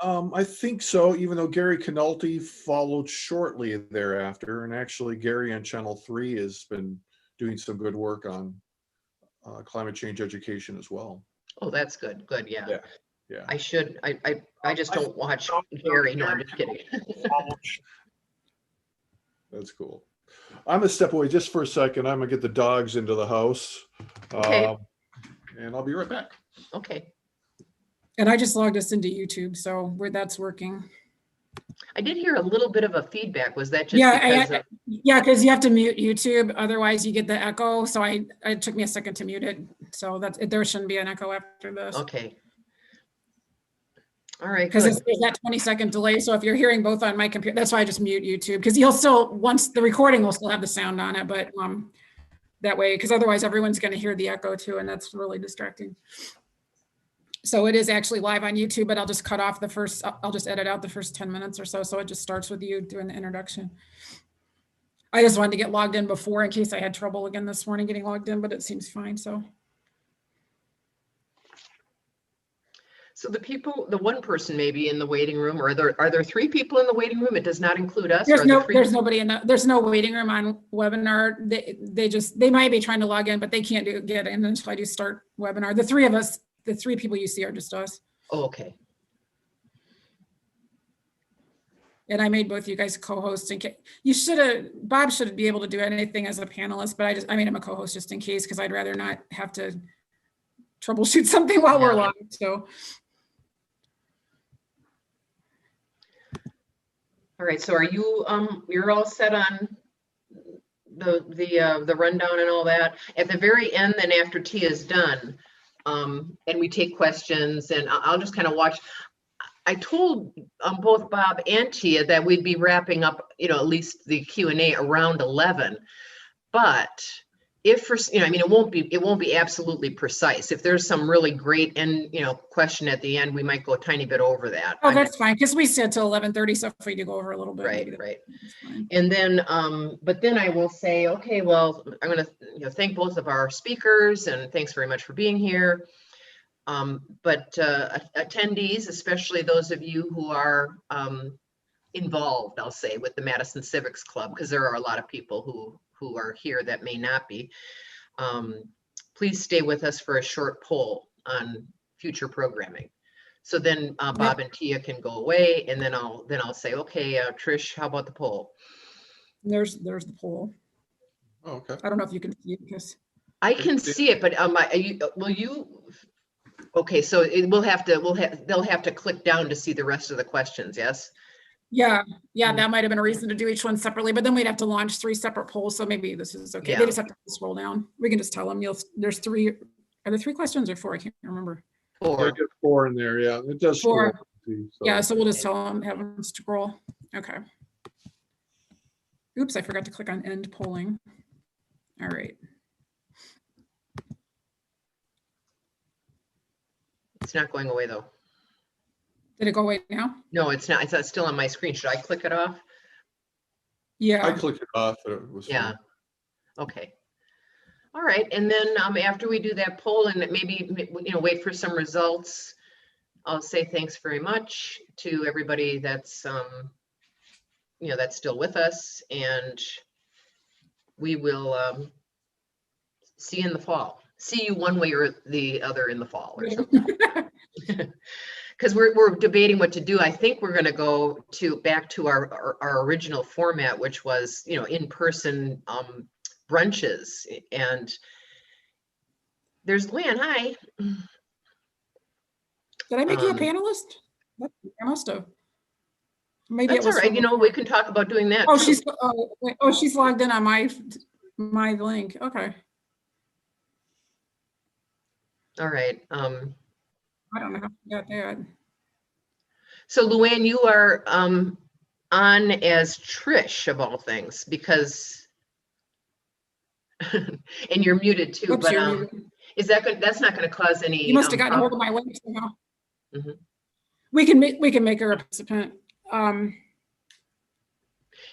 I think so, even though Gary Canulty followed shortly thereafter. And actually, Gary on Channel 3 has been doing some good work on climate change education as well. Oh, that's good. Good. Yeah. Yeah. Yeah. I just don't watch Gary. No, I'm just kidding. That's cool. I'm gonna step away just for a second. I'm gonna get the dogs into the house. Okay. And I'll be right back. Okay. And I just logged us into YouTube, so that's working. I did hear a little bit of a feedback. Was that just Yeah, because yeah, because you have to mute YouTube, otherwise you get the echo. So it took me a second to mute it. So there shouldn't be an echo after this. Okay. All right. Because there's that 20-second delay. So if you're hearing both on my computer, that's why I just mute YouTube, because you'll still, once the recording will still have the sound on it, but that way, because otherwise everyone's going to hear the echo too, and that's really distracting. So it is actually live on YouTube, but I'll just cut off I'll just edit out the first 10 minutes or so. So it just starts with you doing the introduction. I just wanted to get logged in before in case I had trouble again this morning getting logged in, but it seems fine. So the one person maybe in the waiting room, or are there three people in the waiting room? It does not include us. there's nobody there's no waiting room on webinar. They might be trying to log in, but they can't get in until I do start webinar. The three of us, the three people you see are just us. Oh, okay. And I made both you guys co-hosts in case Bob should be able to do anything as a panelist, but I made him a co-host just in case, because I'd rather not have to troubleshoot something while we're live. So. All right. So are you you're all set on the rundown and all that? At the very end, then after Tia is done, and we take questions, and I'll just kind of watch. I told both Bob and Tia that we'd be wrapping up, at least the Q&A around 11. But if it won't be absolutely precise. If there's some really great question at the end, we might go a tiny bit over that. Oh, that's fine, because we said till 11:30, so if we do go over a little bit. Right. And then, but then I will say, okay, well, I'm going to thank both of our speakers, and thanks very much for being here. But attendees, especially those of you who are involved, I'll say, with the Madison Civics Club, because there are a lot of people who are here that may not be. Please stay with us for a short poll on future programming. So then Bob and Tia can go away, and then I'll say, okay, Trish, how about the poll? There's the poll. Oh, okay. I don't know if you can see it, because I can see it, but will you? Okay, so they'll have to click down to see the rest of the questions. Yes. Yeah, that might have been a reason to do each one separately, but then we'd have to launch 3 separate polls. So maybe this is okay. Yeah. They just have to scroll down. We can just tell them there's 3. Are there 3 questions or 4? I can't remember. 4. I get 4 in there. Yeah, it does. 4. So. Yeah, so we'll just tell them, have them scroll. Okay. Oops, I forgot to click on end polling. All right. It's not going away though. Did it go away now? No, it's not. It's still on my screen. Should I click it off? Yeah. I clicked it off. It was fine. Okay. All right. And then after we do that poll and maybe wait for some results, I'll say thanks very much to everybody that's that's still with us, and we will see you in the fall. See you one way or the other in the fall or something. Because we're debating what to do. I think we're going to go back to our original format, which was in-person brunches. And there's Luann. Hi. Did I make you a panelist? I must have. Maybe that's all right. We can talk about doing that. Oh, too. She's logged in on my link. Okay. All right. I don't know how to get that. So Luann, you are on as Trish of all things, because and you're muted too. Oops, but is that good? That's not going to cause any. You must have gotten hold of my link somehow. Mm-hmm. We can make her a participant.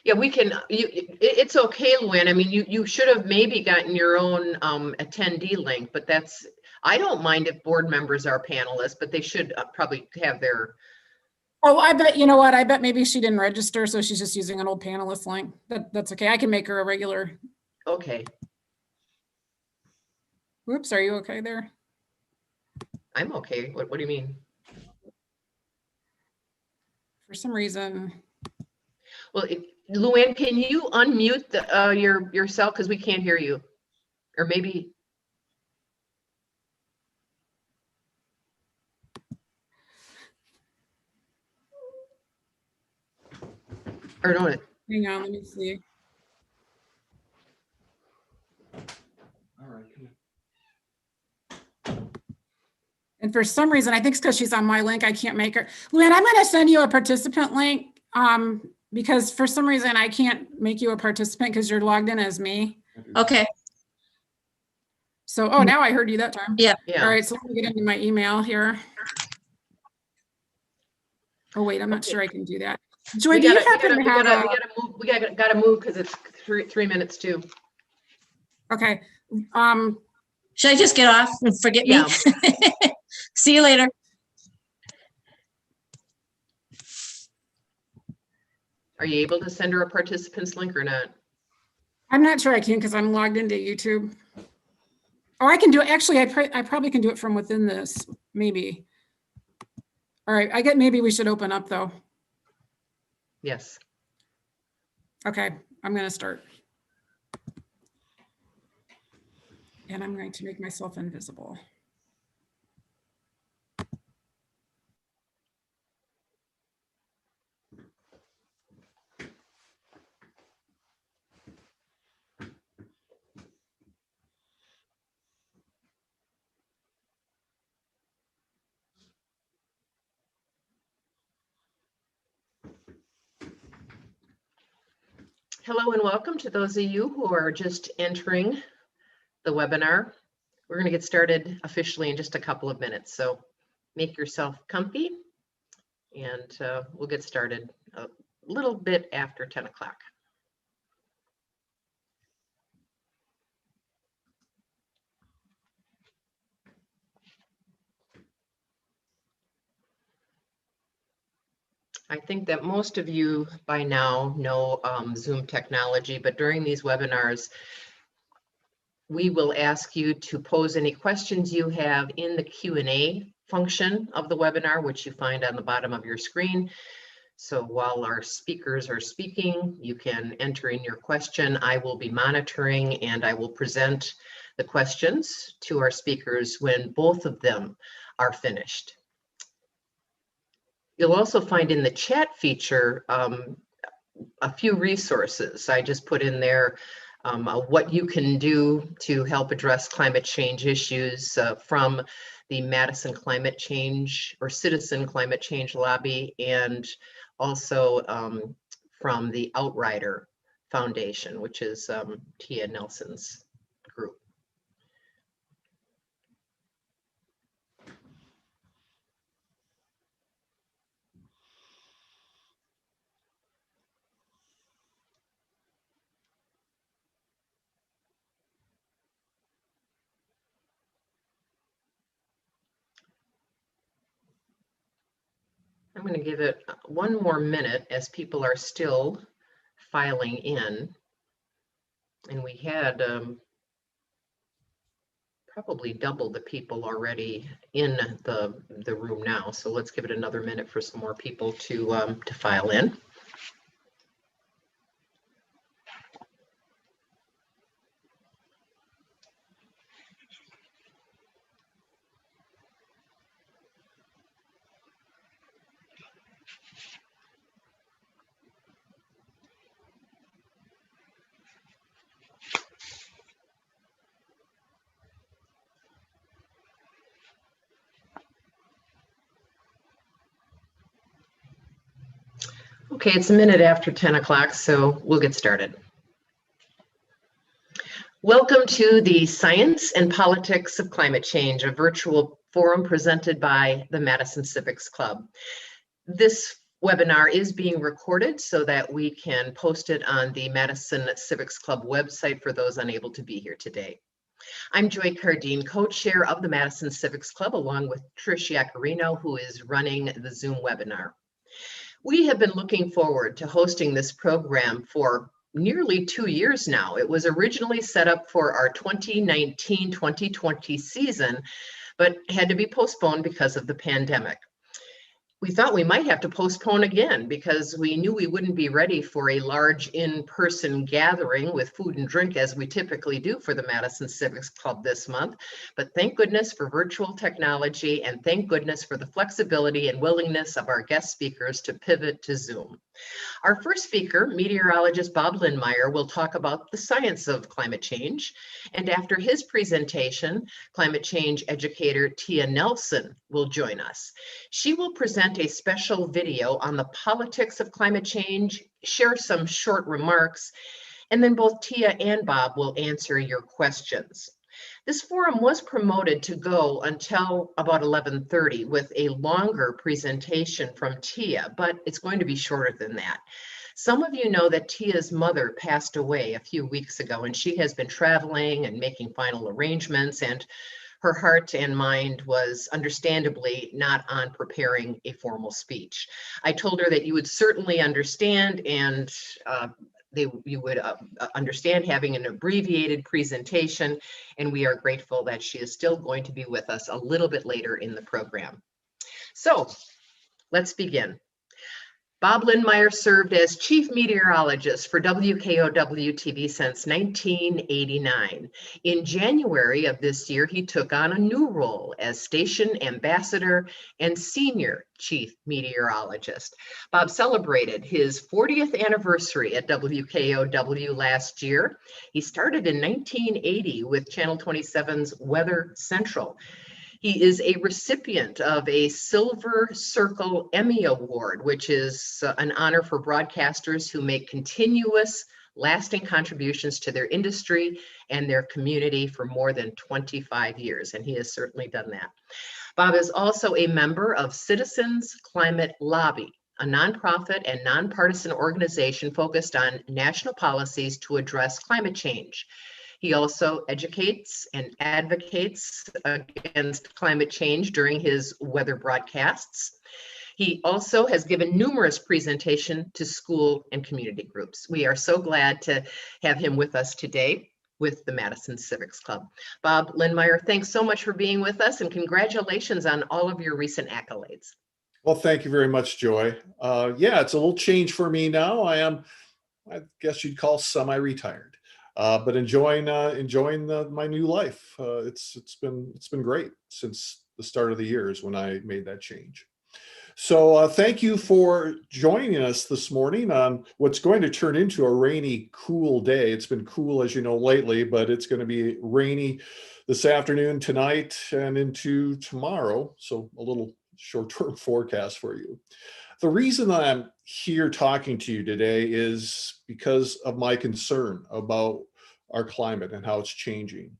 Yeah, we can. It's okay, Luann. I mean, you should have maybe gotten your own attendee link, but I don't mind if board members are panelists, but they should probably have their Oh, I bet, you know what? I bet maybe she didn't register, so she's just using an old panelist link. That's okay. I can make her a regular. Okay, Whoops, are you okay there? I'm okay. What do you mean? For some reason, Well, Luann, can you unmute yourself because we can't hear you? Or maybe, or no, hang on, let me see. All right. And for some reason, I think it's because she's on my link, I can't make her. Luann, I'm gonna send you a participant link, because for some reason I can't make you a participant because you're logged in as me. Okay, So, oh, now I heard you that time. yeah. All yeah. right, so let me get into my email here. Oh, wait, I'm not Okay. sure I can do that. Joy, do you happen to have We gotta move because it's 3 minutes too. okay, Should I just get off and forget me? Yeah. See you later. Are you able to send her a participants link or not? I'm not sure I can because I'm logged into YouTube. Or I can do it, actually, I probably can do it from within this, maybe. All right, maybe we should open up though. Yes. Okay, I'm gonna start. And I'm going to make myself invisible. Hello and welcome to those of you who are just entering the webinar. We're going to get started officially in just a couple of minutes. So make yourself comfy and we'll get started a little bit after 10 o'clock. I think that most of you by now know Zoom technology, but during these webinars, we will ask you to pose any questions you have in the Q&A function of the webinar, which you find on the bottom of your screen. So while our speakers are speaking, you can enter in your question. I will be monitoring and I will present the questions to our speakers when both of them are finished. You'll also find in the chat feature a few resources. I just put in there what you can do to help address climate change issues from the Madison Climate Change or Citizen Climate Change Lobby, and also from the Outrider Foundation, which is Tia Nelson's group. I'm going to give it one more minute as people are still filing in. And we had probably double the people already in the room now. So let's give it another minute for some more people to file in. Okay, it's a minute after 10 o'clock, so we'll get started. Welcome to the Science and Politics of Climate Change, a virtual forum presented by the Madison Civics Club. This webinar is being recorded so that we can post it on the Madison Civics Club website for those unable to be here today. I'm Joy Cardine, co-chair of the Madison Civics Club, along with Trish Yacarino, who is running the Zoom webinar. We have been looking forward to hosting this program for nearly 2 years now. It was originally set up for our 2019-2020 season, but had to be postponed because of the pandemic. We thought we might have to postpone again because we knew we wouldn't be ready for a large in-person gathering with food and drink as we typically do for the Madison Civics Club this month. But thank goodness for virtual technology, and thank goodness for the flexibility and willingness of our guest speakers to pivot to Zoom. Our first speaker, meteorologist Bob Lindmeier, will talk about the science of climate change. And after his presentation, climate change educator Tia Nelson will join us. She will present a special video on the politics of climate change, share some short remarks, and then both Tia and Bob will answer your questions. This forum was promoted to go until about 11:30 with a longer presentation from Tia, but it's going to be shorter than that. Some of you know that Tia's mother passed away a few weeks ago, and she has been traveling and making final arrangements, and her heart and mind was understandably not on preparing a formal speech. I told her that you would certainly understand, and you would understand having an abbreviated presentation, and we are grateful that she is still going to be with us a little bit later in the program. So let's begin. Bob Lindmeier served as chief meteorologist for WKOW-TV since 1989. In January of this year, he took on a new role as station ambassador and senior chief meteorologist. Bob celebrated his 40th anniversary at WKOW last year. He started in 1980 with Channel 27's Weather Central. He is a recipient of a Silver Circle Emmy Award, which is an honor for broadcasters who make continuous, lasting contributions to their industry and their community for more than 25 years, and he has certainly done that. Bob is also a member of Citizens Climate Lobby, a nonprofit and nonpartisan organization focused on national policies to address climate change. He also educates and advocates against climate change during his weather broadcasts. He also has given numerous presentations to school and community groups. We are so glad to have him with us today with the Madison Civics Club. Bob Lindmeier, thanks so much for being with us, and congratulations on all of your recent accolades. Well, thank you very much, Joy. Yeah, it's a little change for me now. I guess you'd call semi-retired. But enjoying my new life. It's been great since the start of the years when I made that change. So thank you for joining us this morning on what's going to turn into a rainy, cool day. It's been cool, as you know, lately, but it's going to be rainy this afternoon, tonight, and into tomorrow. So a little short-term forecast for you. The reason that I'm here talking to you today is because of my concern about our climate and how it's changing.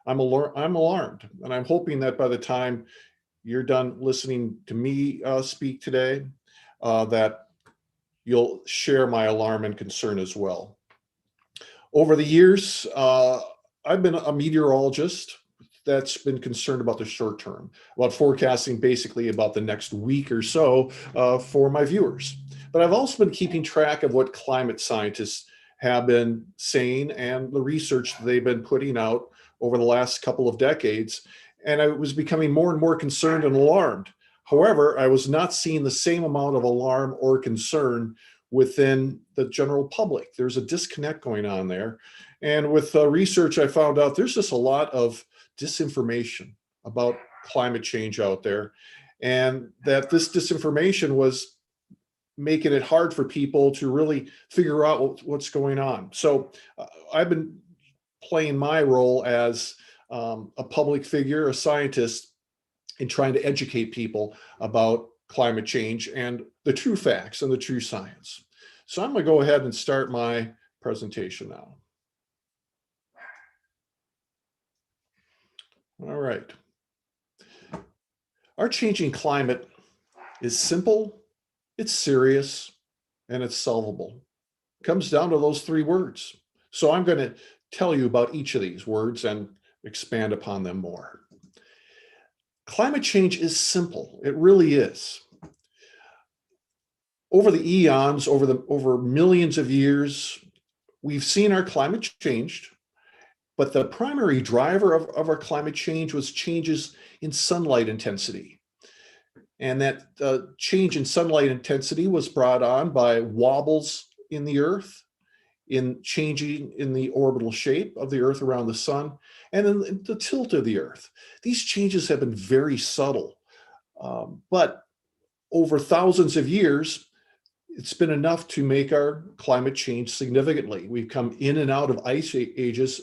I'm alarmed, and I'm hoping that by the time you're done listening to me speak today, that you'll share my alarm and concern as well. Over the years, I've been a meteorologist that's been concerned about the short term, about forecasting basically about the next week or so for my viewers. But I've also been keeping track of what climate scientists have been saying and the research they've been putting out over the last couple of decades. And I was becoming more and more concerned and alarmed. However, I was not seeing the same amount of alarm or concern within the general public. There's a disconnect going on there. And with research, I found out there's just a lot of disinformation about climate change out there, and that this disinformation was making it hard for people to really figure out what's going on. So I've been playing my role as a public figure, a scientist, in trying to educate people about climate change and the true facts and the true science. So I'm going to go ahead and start my presentation now. All right. Our changing climate is simple, it's serious, and it's solvable. It comes down to those three words. So I'm going to tell you about each of these words and expand upon them more. Climate change is simple. It really is. over the eons, over millions of years, we've seen our climate changed, but the primary driver of our climate change was changes in sunlight intensity. And that change in sunlight intensity was brought on by wobbles in the Earth, in changing in the orbital shape of the Earth around the sun, and in the tilt of the Earth. These changes have been very subtle, but over thousands of years, it's been enough to make our climate change significantly. We've come in and out of ice ages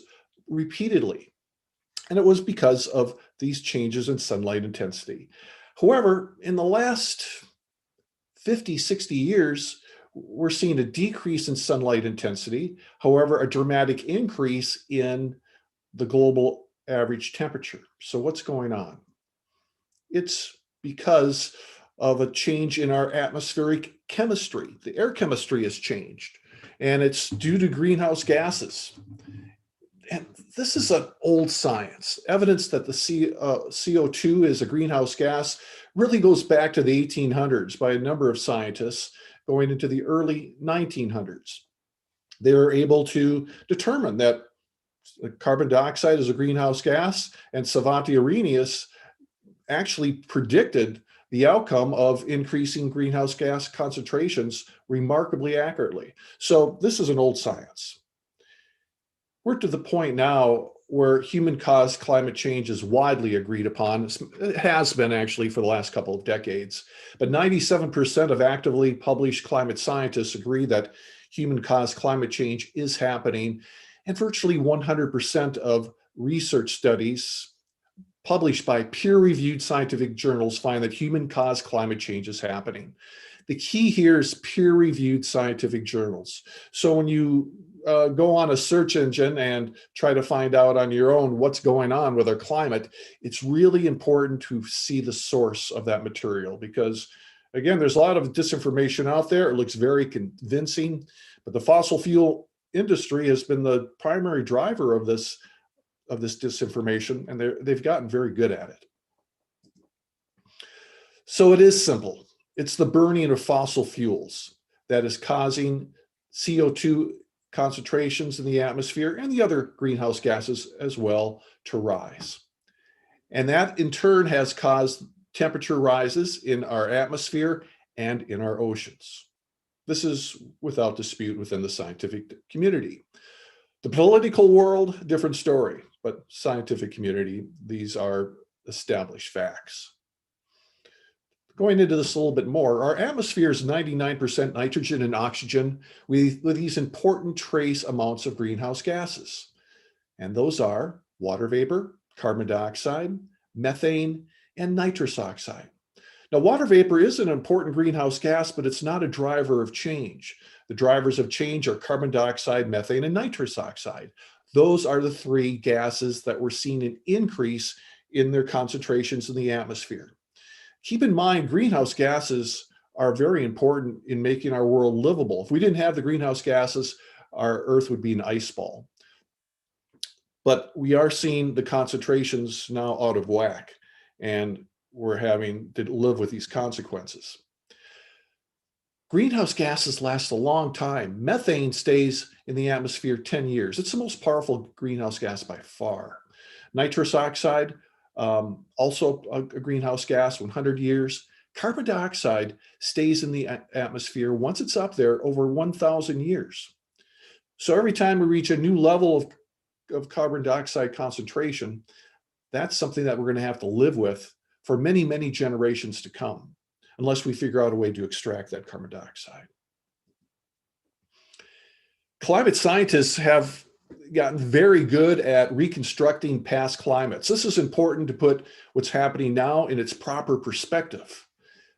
repeatedly, and it was because of these changes in sunlight intensity. However, in the last 50, 60 years, we're seeing a decrease in sunlight intensity, however, a dramatic increase in the global average temperature. So what's going on? It's because of a change in our atmospheric chemistry. The air chemistry has changed, and it's due to greenhouse gases. And this is an old science. Evidence that the CO2 is a greenhouse gas really goes back to the 1800s by a number of scientists going into the early 1900s. They were able to determine that carbon dioxide is a greenhouse gas, and Savante Arrhenius actually predicted the outcome of increasing greenhouse gas concentrations remarkably accurately. So this is an old science. We're to the point now where human-caused climate change is widely agreed upon. It has been actually for the last couple of decades, but 97% of actively published climate scientists agree that human-caused climate change is happening, and virtually 100% of research studies published by peer-reviewed scientific journals find that human-caused climate change is happening. The key here is peer-reviewed scientific journals. So when you go on a search engine and try to find out on your own what's going on with our climate, it's really important to see the source of that material, because again, there's a lot of disinformation out there. It looks very convincing, but the fossil fuel industry has been the primary driver of this disinformation, and they've gotten very good at it. So it is simple. It's the burning of fossil fuels that is causing CO2 concentrations in the atmosphere and the other greenhouse gases as well to rise. And that in turn has caused temperature rises in our atmosphere and in our oceans. This is without dispute within the scientific community. The political world, different story, but scientific community, these are established facts. Going into this a little bit more, our atmosphere is 99% nitrogen and oxygen with these important trace amounts of greenhouse gases. And those are water vapor, carbon dioxide, methane, and nitrous oxide. Now, water vapor is an important greenhouse gas, but it's not a driver of change. The drivers of change are carbon dioxide, methane, and nitrous oxide. Those are the three gases that we're seeing an increase in their concentrations in the atmosphere. Keep in mind, greenhouse gases are very important in making our world livable. If we didn't have the greenhouse gases, our Earth would be an ice ball. But we are seeing the concentrations now out of whack, and we're having to live with these consequences. Greenhouse gases last a long time. Methane stays in the atmosphere 10 years. It's the most powerful greenhouse gas by far. Nitrous oxide, also a greenhouse gas, 100 years. Carbon dioxide stays in the atmosphere once it's up there over 1,000 years. So every time we reach a new level of carbon dioxide concentration, that's something that we're going to have to live with for many, many generations to come, unless we figure out a way to extract that carbon dioxide. Climate scientists have gotten very good at reconstructing past climates. This is important to put what's happening now in its proper perspective.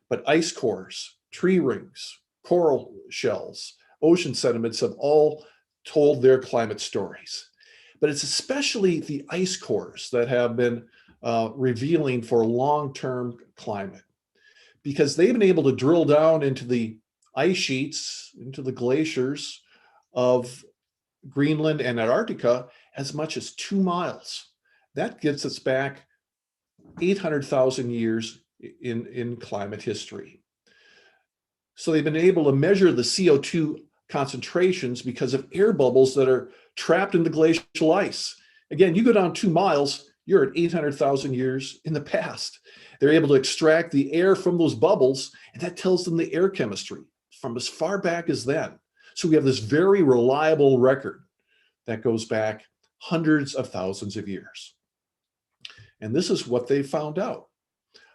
But ice cores, tree rings, coral shells, ocean sediments have all told their climate stories. But it's especially the ice cores that have been revealing for long-term climate, because they've been able to drill down into the ice sheets, into the glaciers of Greenland and Antarctica as much as 2 miles. That gets us back 800,000 years in climate history. So they've been able to measure the CO2 concentrations because of air bubbles that are trapped in the glacial ice. Again, you go down 2 miles, you're at 800,000 years in the past. They're able to extract the air from those bubbles, and that tells them the air chemistry from as far back as then. So we have this very reliable record that goes back hundreds of thousands of years. And this is what they found out,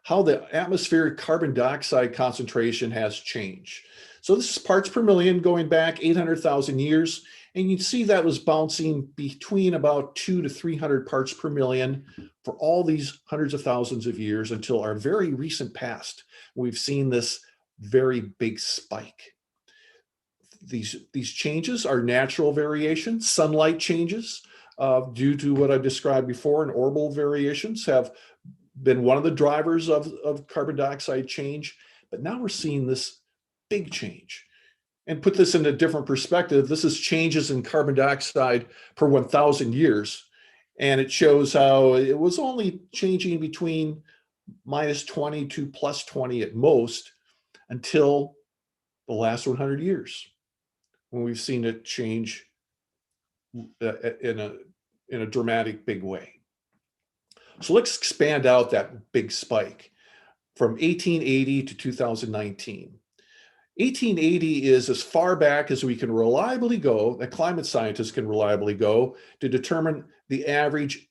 how the atmospheric carbon dioxide concentration has changed. So this is parts per million going back 800,000 years. And you can see that was bouncing between about 200 to 300 parts per million for all these hundreds of thousands of years until our very recent past. We've seen this very big spike. These changes are natural variation. Sunlight changes due to what I described before, and orbital variations have been one of the drivers of carbon dioxide change. But now we're seeing this big change. And put this in a different perspective, this is changes in carbon dioxide per 1,000 years. And it shows how it was only changing between -20 to +20 at most until the last 100 years, when we've seen it change in a dramatic big way. So let's expand out that big spike from 1880 to 2019. 1880 is as far back as we can reliably go, that climate scientists can reliably go, to determine the average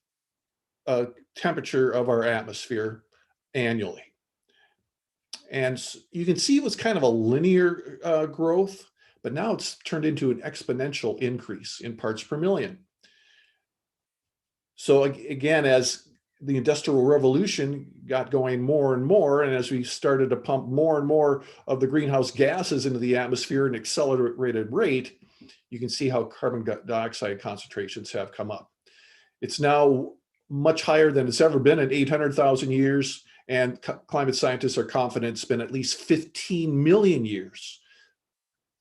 temperature of our atmosphere annually. And you can see it was kind of a linear growth, but now it's turned into an exponential increase in parts per million. So again, as the Industrial Revolution got going more and more, and as we started to pump more and more of the greenhouse gases into the atmosphere at an accelerated rate, you can see how carbon dioxide concentrations have come up. It's now much higher than it's ever been in 800,000 years, and climate scientists are confident it's been at least 15 million years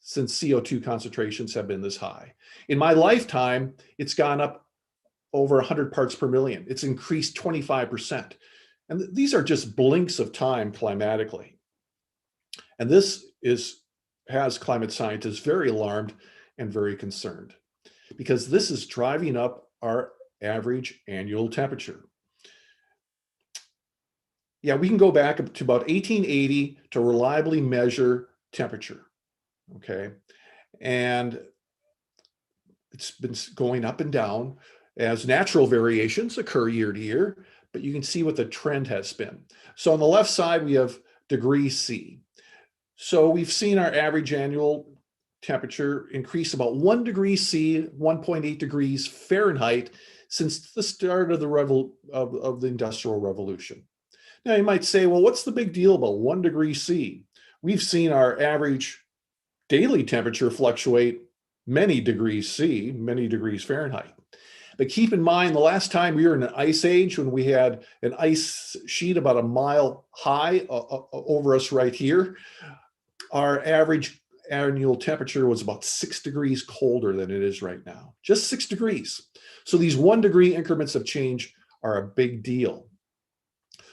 since CO2 concentrations have been this high. In my lifetime, it's gone up over 100 parts per million. It's increased 25%. And these are just blinks of time climatically. And this has climate scientists very alarmed and very concerned, because this is driving up our average annual temperature. Yeah, we can go back to about 1880 to reliably measure temperature, okay? And it's been going up and down as natural variations occur year to year, but you can see what the trend has been. So on the left side, we have degrees C. So we've seen our average annual temperature increase about 1 degree C, 1.8 degrees Fahrenheit since the start of the Industrial Revolution. Now you might say, well, what's the big deal about 1 degree C? We've seen our average daily temperature fluctuate many degrees C, many degrees Fahrenheit. But keep in mind, the last time we were in an ice age, when we had an ice sheet about 1 mile high over us right here, our average annual temperature was about 6 degrees colder than it is right now, just 6 degrees. So these 1 degree increments of change are a big deal.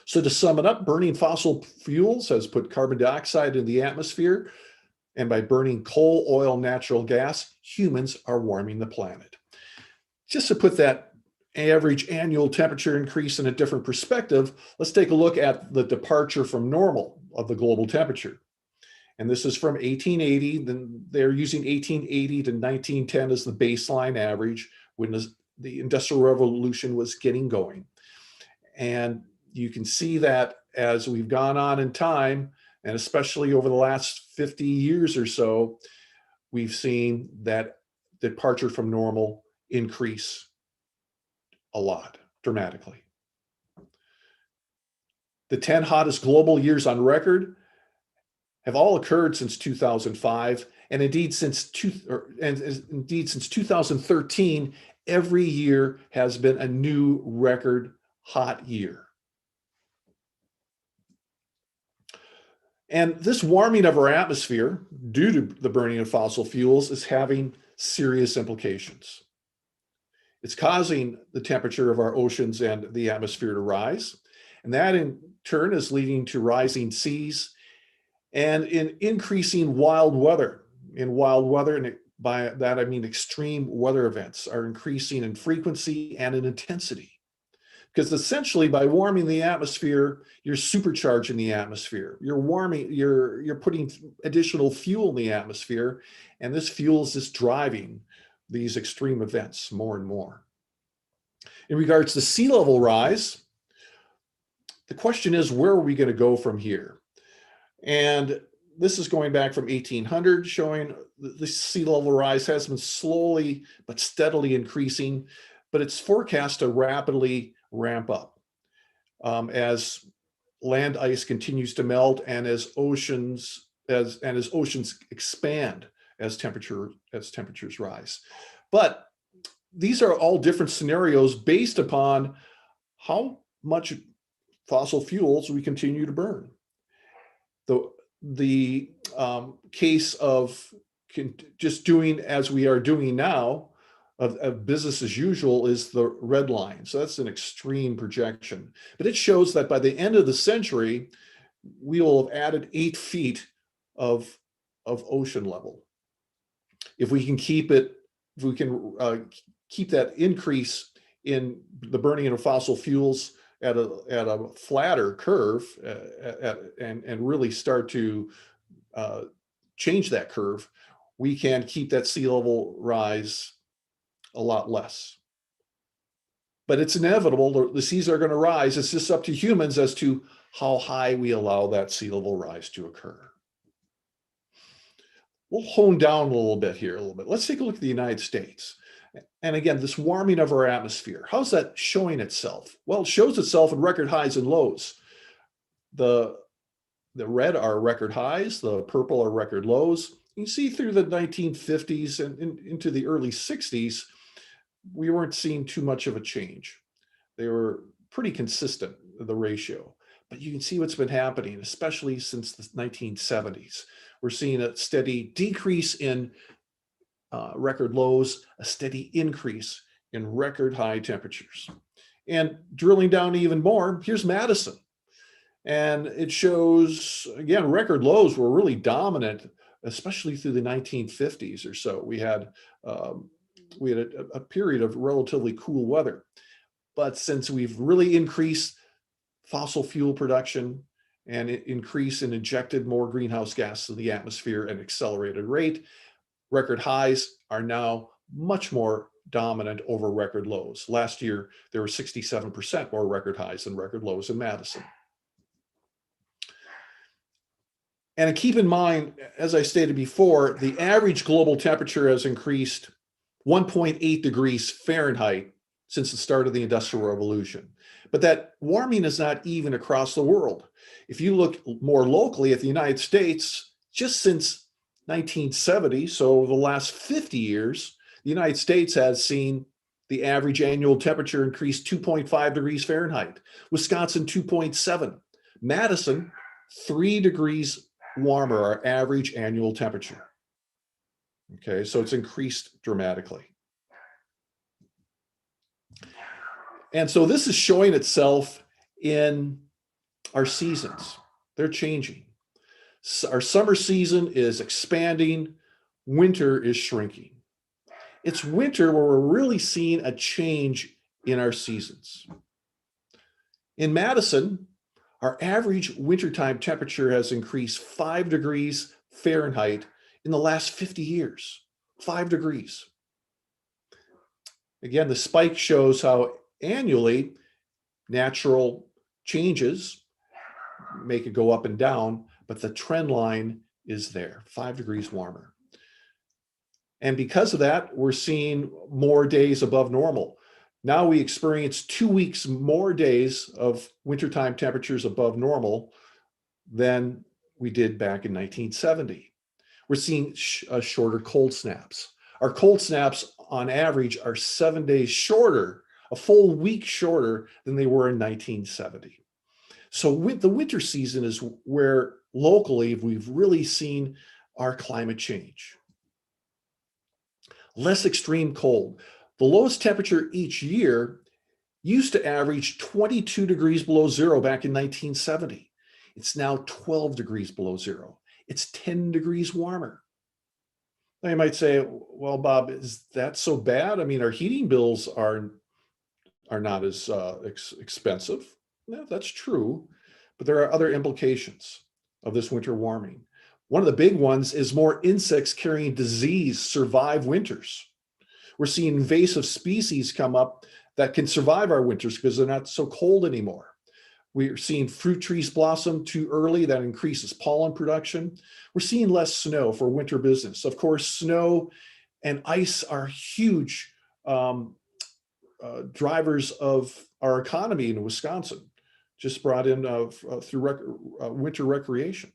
So to sum it up, burning fossil fuels has put carbon dioxide in the atmosphere, and by burning coal, oil, natural gas, humans are warming the planet. Just to put that average annual temperature increase in a different perspective, let's take a look at the departure from normal of the global temperature. And this is from 1880. Then they're using 1880 to 1910 as the baseline average when the Industrial Revolution was getting going. And you can see that as we've gone on in time, and especially over the last 50 years or so, we've seen that departure from normal increase a lot, dramatically. The 10 hottest global years on record have all occurred since 2005, and indeed since 2013, every year has been a new record hot year. And this warming of our atmosphere due to the burning of fossil fuels is having serious implications. It's causing the temperature of our oceans and the atmosphere to rise. And that in turn is leading to rising seas and in increasing wild weather. In wild weather, and by that I mean extreme weather events are increasing in frequency and in intensity. Because essentially by warming the atmosphere, you're supercharging the atmosphere. You're putting additional fuel in the atmosphere, and this fuel is just driving these extreme events more and more. In regards to sea level rise, the question is, where are we going to go from here? And this is going back from 1800, showing the sea level rise has been slowly but steadily increasing, but it's forecast to rapidly ramp up as land ice continues to melt and as oceans expand as temperatures rise. But these are all different scenarios based upon how much fossil fuels we continue to burn. The case of just doing as we are doing now, of business as usual, is the red line. So that's an extreme projection. But it shows that by the end of the century, we will have added 8 feet of ocean level. If we can keep that increase in the burning of fossil fuels at a flatter curve, and really start to change that curve, we can keep that sea level rise a lot less. But it's inevitable. The seas are going to rise. It's just up to humans as to how high we allow that sea level rise to occur. We'll hone down a little bit. Let's take a look at the United States. And again, this warming of our atmosphere, how's that showing itself? Well, it shows itself in record highs and lows. The red are record highs, the purple are record lows. You see through the 1950s and into the early 60s, we weren't seeing too much of a change. They were pretty consistent, the ratio. But you can see what's been happening, especially since the 1970s. We're seeing a steady decrease in record lows, a steady increase in record high temperatures. And drilling down even more, here's Madison. And it shows, again, record lows were really dominant, especially through the 1950s or so. We had a period of relatively cool weather. But since we've really increased fossil fuel production and increase in injected more greenhouse gas to the atmosphere at an accelerated rate, record highs are now much more dominant over record lows. Last year, there were 67% more record highs than record lows in Madison. And keep in mind, as I stated before, the average global temperature has increased 1.8 degrees Fahrenheit since the start of the Industrial Revolution. But that warming is not even across the world. If you look more locally at the United States, just since 1970, so the last 50 years, the United States has seen the average annual temperature increase 2.5 degrees Fahrenheit. Wisconsin, 2.7. Madison, 3 degrees warmer, our average annual temperature. Okay, so it's increased dramatically. And so this is showing itself in our seasons. They're changing. Our summer season is expanding, winter is shrinking. It's winter where we're really seeing a change in our seasons. In Madison, our average wintertime temperature has increased 5 degrees Fahrenheit in the last 50 years, 5 degrees. Again, the spike shows how annually natural changes make it go up and down, but the trend line is there, 5 degrees warmer. And because of that, we're seeing more days above normal. Now we experience 2 weeks more days of wintertime temperatures above normal than we did back in 1970. We're seeing shorter cold snaps. Our cold snaps on average are 7 days shorter, a full week shorter than they were in 1970. So the winter season is where locally we've really seen our climate change. Less extreme cold. The lowest temperature each year used to average 22 degrees below zero back in 1970. It's now 12 degrees below zero. it's 10 degrees warmer. Now you might say, well, Bob, is that so bad? I mean, our heating bills are not as expensive. Yeah, that's true, but there are other implications of this winter warming. One of the big ones is more insects carrying disease survive winters. We're seeing invasive species come up that can survive our winters because they're not so cold anymore. We're seeing fruit trees blossom too early. That increases pollen production. We're seeing less snow for winter business. Of course, snow and ice are huge drivers of our economy in Wisconsin, just brought in through winter recreation.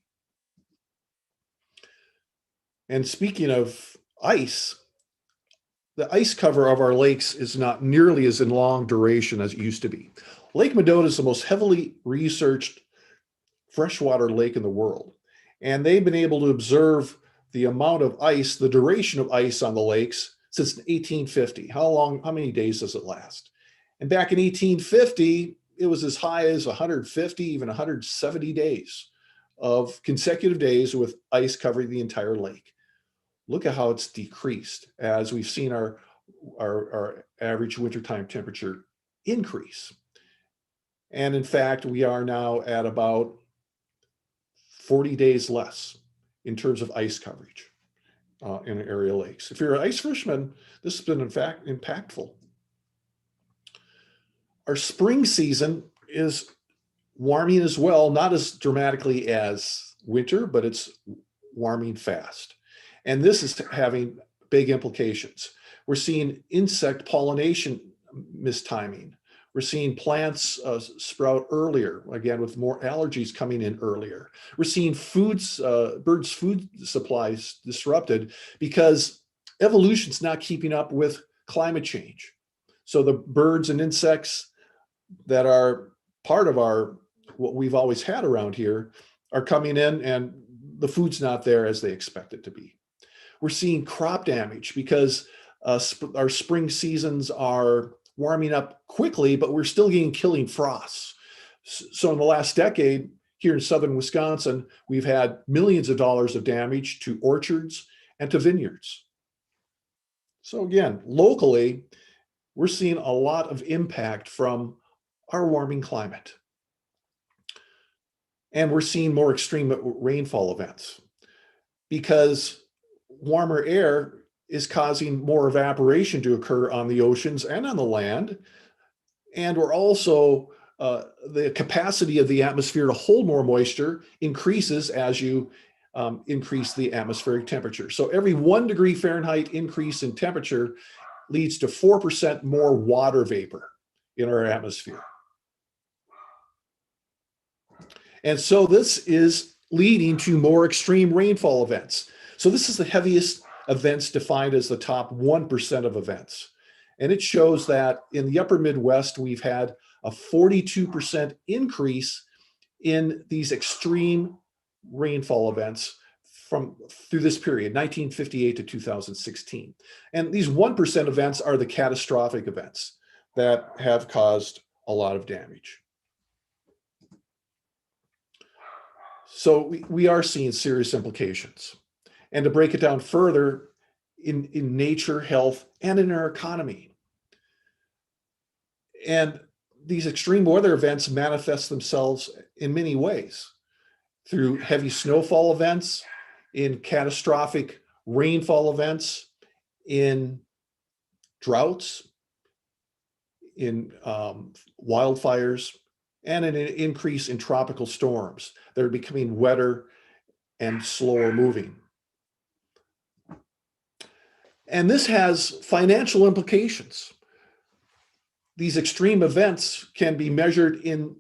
And speaking of ice, the ice cover of our lakes is not nearly as in long duration as it used to be. Lake Mendota is the most heavily researched freshwater lake in the world. And they've been able to observe the amount of ice, the duration of ice on the lakes since 1850. How many days does it last? And back in 1850, it was as high as 150, even 170 days of consecutive days with ice covering the entire lake. Look at how it's decreased as we've seen our average wintertime temperature increase. And in fact, we are now at about 40 days less in terms of ice coverage in area lakes. If you're an ice fisherman, this has been in fact impactful. Our spring season is warming as well, not as dramatically as winter, but it's warming fast. And this is having big implications. We're seeing insect pollination mistiming. We're seeing plants sprout earlier, again, with more allergies coming in earlier. We're seeing birds' food supplies disrupted because evolution's not keeping up with climate change. So the birds and insects that are part of what we've always had around here are coming in, and the food's not there as they expect it to be. We're seeing crop damage because our spring seasons are warming up quickly, but we're still getting killing frosts. So in the last decade, here in southern Wisconsin, we've had millions of dollars of damage to orchards and to vineyards. So again, locally, we're seeing a lot of impact from our warming climate. And we're seeing more extreme rainfall events because warmer air is causing more evaporation to occur on the oceans and on the land. And we're also, the capacity of the atmosphere to hold more moisture increases as you increase the atmospheric temperature. So every 1 degree Fahrenheit increase in temperature leads to 4% more water vapor in our atmosphere. And so this is leading to more extreme rainfall events. So this is the heaviest events defined as the top 1% of events. And it shows that in the upper Midwest, we've had a 42% increase in these extreme rainfall events through this period, 1958 to 2016. And these 1% events are the catastrophic events that have caused a lot of damage. So we are seeing serious implications. And to break it down further, in nature, health, and in our economy. And these extreme weather events manifest themselves in many ways through heavy snowfall events, in catastrophic rainfall events, in droughts, in wildfires, and an increase in tropical storms that are becoming wetter and slower moving. And this has financial implications. These extreme events can be measured in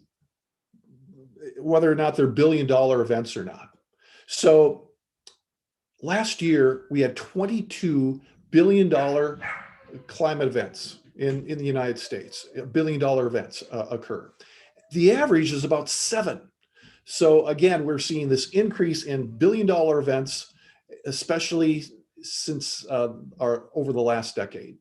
whether or not they're billion-dollar events or not. So last year, we had $22 billion climate events in the United States, billion-dollar events occur. The average is about 7. So again, we're seeing this increase in billion-dollar events, especially since over the last decade.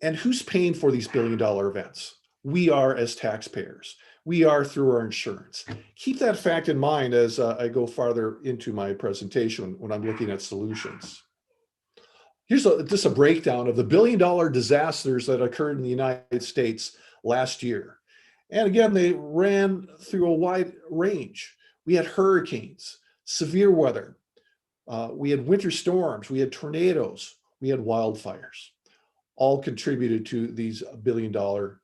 And who's paying for these billion-dollar events? We are as taxpayers. we are through our insurance. Keep that fact in mind as I go farther into my presentation when I'm looking at solutions. Here's just a breakdown of the billion-dollar disasters that occurred in the United States last year. And again, they ran through a wide range. We had hurricanes, severe weather, we had winter storms, we had tornadoes, we had wildfires, all contributed to these billion-dollar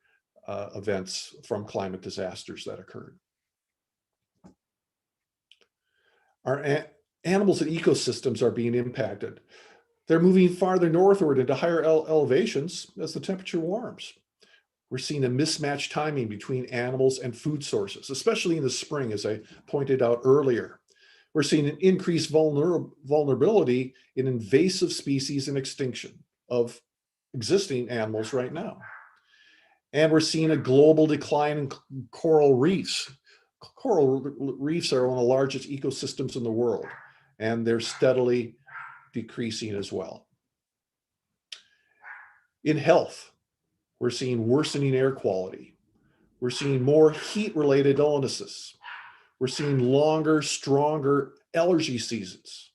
events from climate disasters that occurred. Our animals and ecosystems are being impacted. They're moving farther northward into higher elevations as the temperature warms. We're seeing a mismatched timing between animals and food sources, especially in the spring, as I pointed out earlier. We're seeing an increased vulnerability in invasive species and extinction of existing animals right now. And we're seeing a global decline in coral reefs. Coral reefs are one of the largest ecosystems in the world, and they're steadily decreasing as well. In health, we're seeing worsening air quality. We're seeing more heat-related illnesses. We're seeing longer, stronger allergy seasons.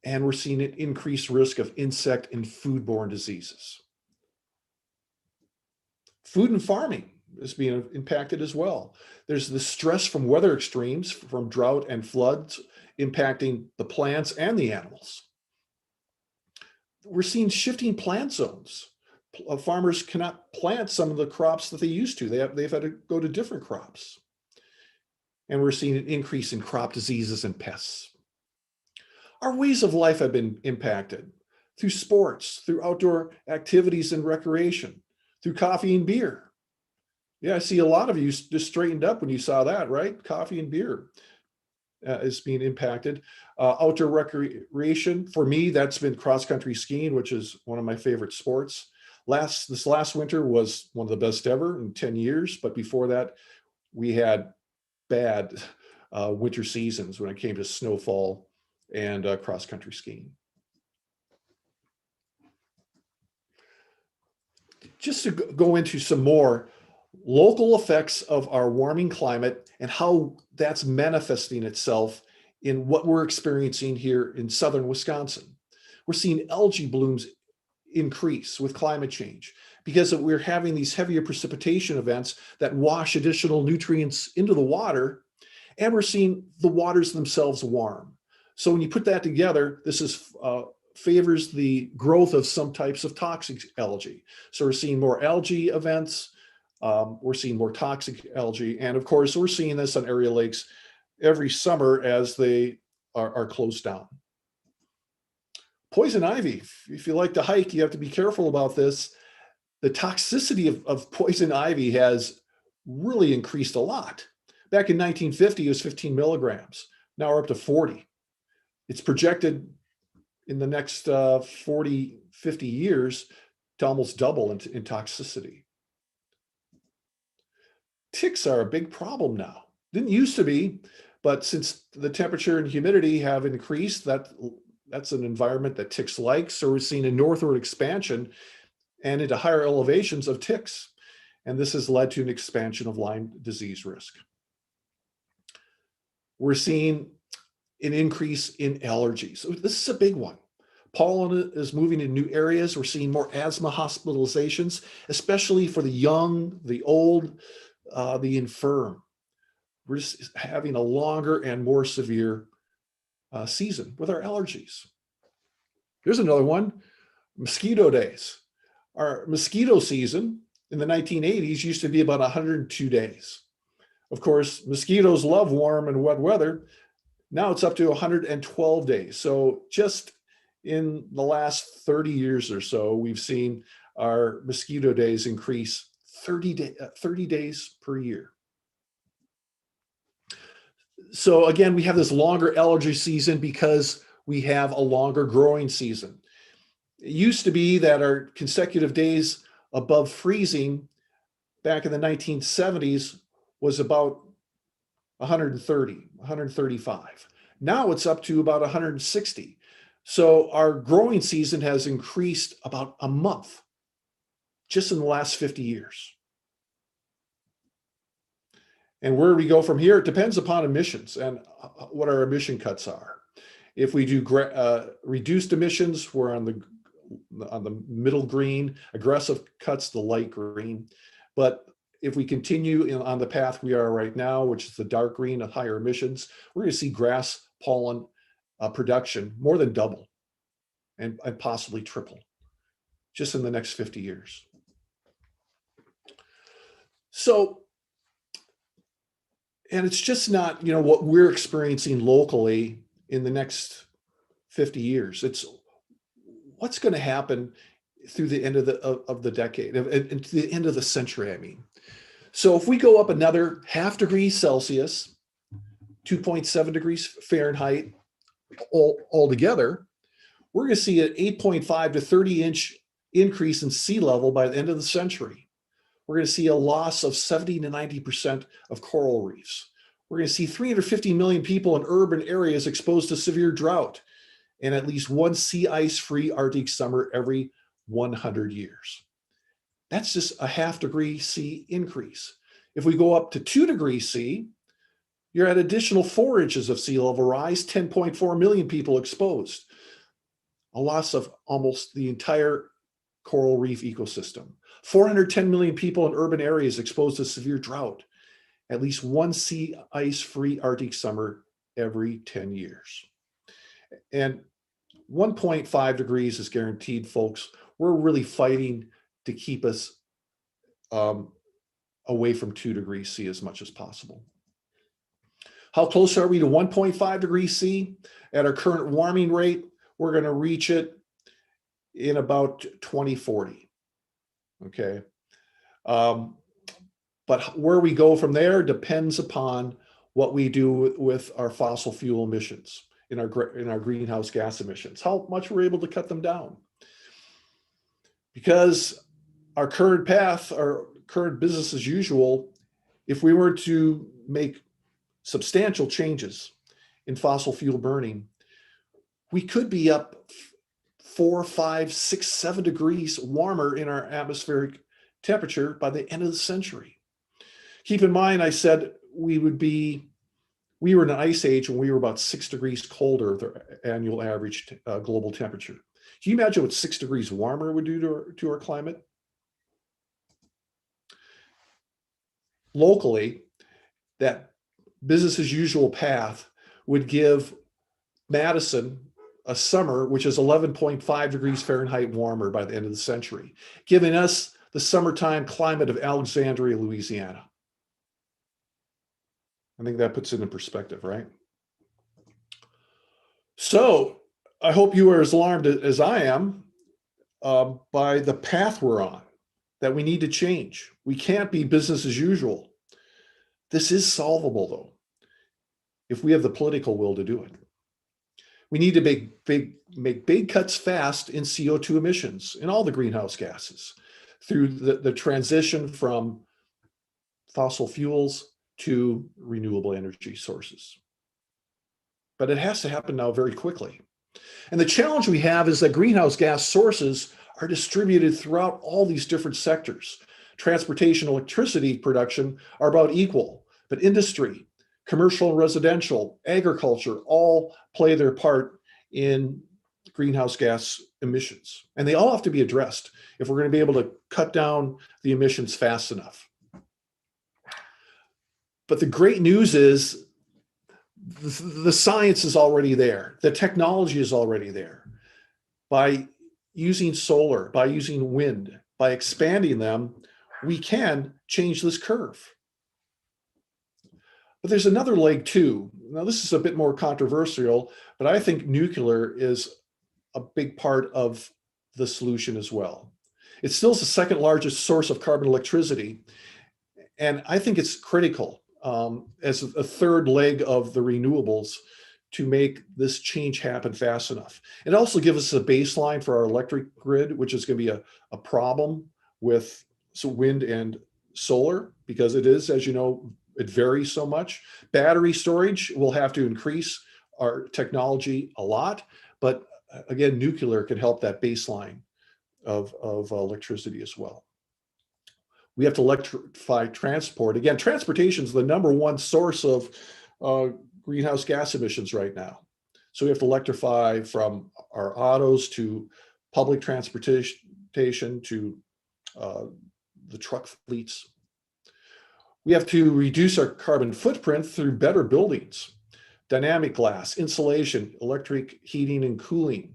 And we're seeing an increased risk of insect and foodborne diseases. Food and farming is being impacted as well. There's the stress from weather extremes, from drought and floods, impacting the plants and the animals. We're seeing shifting plant zones. Farmers cannot plant some of the crops that they used to. They've had to go to different crops. And we're seeing an increase in crop diseases and pests. Our ways of life have been impacted through sports, through outdoor activities and recreation, through coffee and beer. Yeah, I see a lot of you just straightened up when you saw that, right? Coffee and beer is being impacted. Outdoor recreation, for me, that's been cross-country skiing, which is one of my favorite sports. This last winter was one of the best ever in 10 years, but before that, we had bad winter seasons when it came to snowfall and cross-country skiing. Just to go into some more local effects of our warming climate and how that's manifesting itself in what we're experiencing here in southern Wisconsin. We're seeing algae blooms increase with climate change because we're having these heavier precipitation events that wash additional nutrients into the water, and we're seeing the waters themselves warm. So when you put that together, this favors the growth of some types of toxic algae. So we're seeing more algae events, we're seeing more toxic algae, and of course we're seeing this on area lakes every summer as they are closed down. Poison ivy, if you like to hike, you have to be careful about this. The toxicity of poison ivy has really increased a lot. Back in 1950, it was 15 milligrams. Now we're up to 40. It's projected in the next 40, 50 years to almost double in toxicity. Ticks are a big problem now. Didn't used to be, but since the temperature and humidity have increased, that's an environment that ticks like. So we're seeing a northward expansion and into higher elevations of ticks. And this has led to an expansion of Lyme disease risk. We're seeing an increase in allergies. So this is a big one. Pollen is moving in new areas. We're seeing more asthma hospitalizations, especially for the young, the old, the infirm. We're just having a longer and more severe season with our allergies. Here's another one, mosquito days. Our mosquito season in the 1980s used to be about 102 days. Of course, mosquitoes love warm and wet weather. Now it's up to 112 days. So just in the last 30 years or so, we've seen our mosquito days increase 30 days per year. So again, we have this longer allergy season because we have a longer growing season. It used to be that our consecutive days above freezing back in the 1970s was about 130, 135. Now it's up to about 160. So our growing season has increased about a month just in the last 50 years. And where we go from here, it depends upon emissions and what our emission cuts are. If we do reduced emissions, we're on the middle green, aggressive cuts, the light green. But if we continue on the path we are right now, which is the dark green of higher emissions, we're going to see grass pollen production more than double and possibly triple just in the next 50 years. So, and it's just not, what we're experiencing locally in the next 50 years. It's what's going to happen through the end of the decade, and to the end of the century, I mean. So if we go up another 0.5 degrees Celsius, 2.7 degrees Fahrenheit, all together, we're going to see an 8.5 to 30-inch increase in sea level by the end of the century. We're going to see a loss of 70 to 90% of coral reefs. We're going to see 350 million people in urban areas exposed to severe drought, and at least one sea ice-free Arctic summer every 100 years. That's just a 0.5 degree C increase. If we go up to 2 degrees C, you're at additional 4 inches of sea level rise, 10.4 million people exposed. A loss of almost the entire coral reef ecosystem. 410 million people in urban areas exposed to severe drought. At least one sea ice-free Arctic summer every 10 years. And 1.5 degrees is guaranteed, folks. We're really fighting to keep us away from 2 degrees C as much as possible. How close are we to 1.5 degrees C? At our current warming rate, we're going to reach it in about 2040. Okay. But where we go from there depends upon what we do with our fossil fuel emissions, in our greenhouse gas emissions, how much we're able to cut them down. Because our current path, our current business as usual, if we were to make substantial changes in fossil fuel burning, we could be up 4, 5, 6, 7 degrees warmer in our atmospheric temperature by the end of the century. Keep in mind, I said we were in an ice age when we were about 6 degrees colder, the annual average global temperature. Can you imagine what 6 degrees warmer would do to our climate? Locally, that business as usual path would give Madison a summer which is 11.5 degrees Fahrenheit warmer by the end of the century, giving us the summertime climate of Alexandria, Louisiana. I think that puts it in perspective, right? So I hope you are as alarmed as I am by the path we're on, that we need to change. We can't be business as usual. This is solvable, though, if we have the political will to do it. We need to make big cuts fast in CO2 emissions, in all the greenhouse gases, through the transition from fossil fuels to renewable energy sources. But it has to happen now very quickly. And the challenge we have is that greenhouse gas sources are distributed throughout all these different sectors. Transportation, electricity production are about equal, but industry, commercial and residential, agriculture, all play their part in greenhouse gas emissions. And they all have to be addressed if we're going to be able to cut down the emissions fast enough. But the great news is the science is already there. The technology is already there. By using solar, by using wind, by expanding them, we can change this curve. But there's another leg too. Now, this is a bit more controversial, but I think nuclear is a big part of the solution as well. It still is the second largest source of carbon electricity. And I think it's critical as a third leg of the renewables to make this change happen fast enough. It also gives us a baseline for our electric grid, which is going to be a problem with wind and solar, because it is, as you know, it varies so much. Battery storage will have to increase our technology a lot, but again, nuclear can help that baseline of electricity as well. We have to electrify transport. Again, transportation is the number one source of greenhouse gas emissions right now. So we have to electrify from our autos to public transportation to the truck fleets. We have to reduce our carbon footprint through better buildings, dynamic glass, insulation, electric heating and cooling.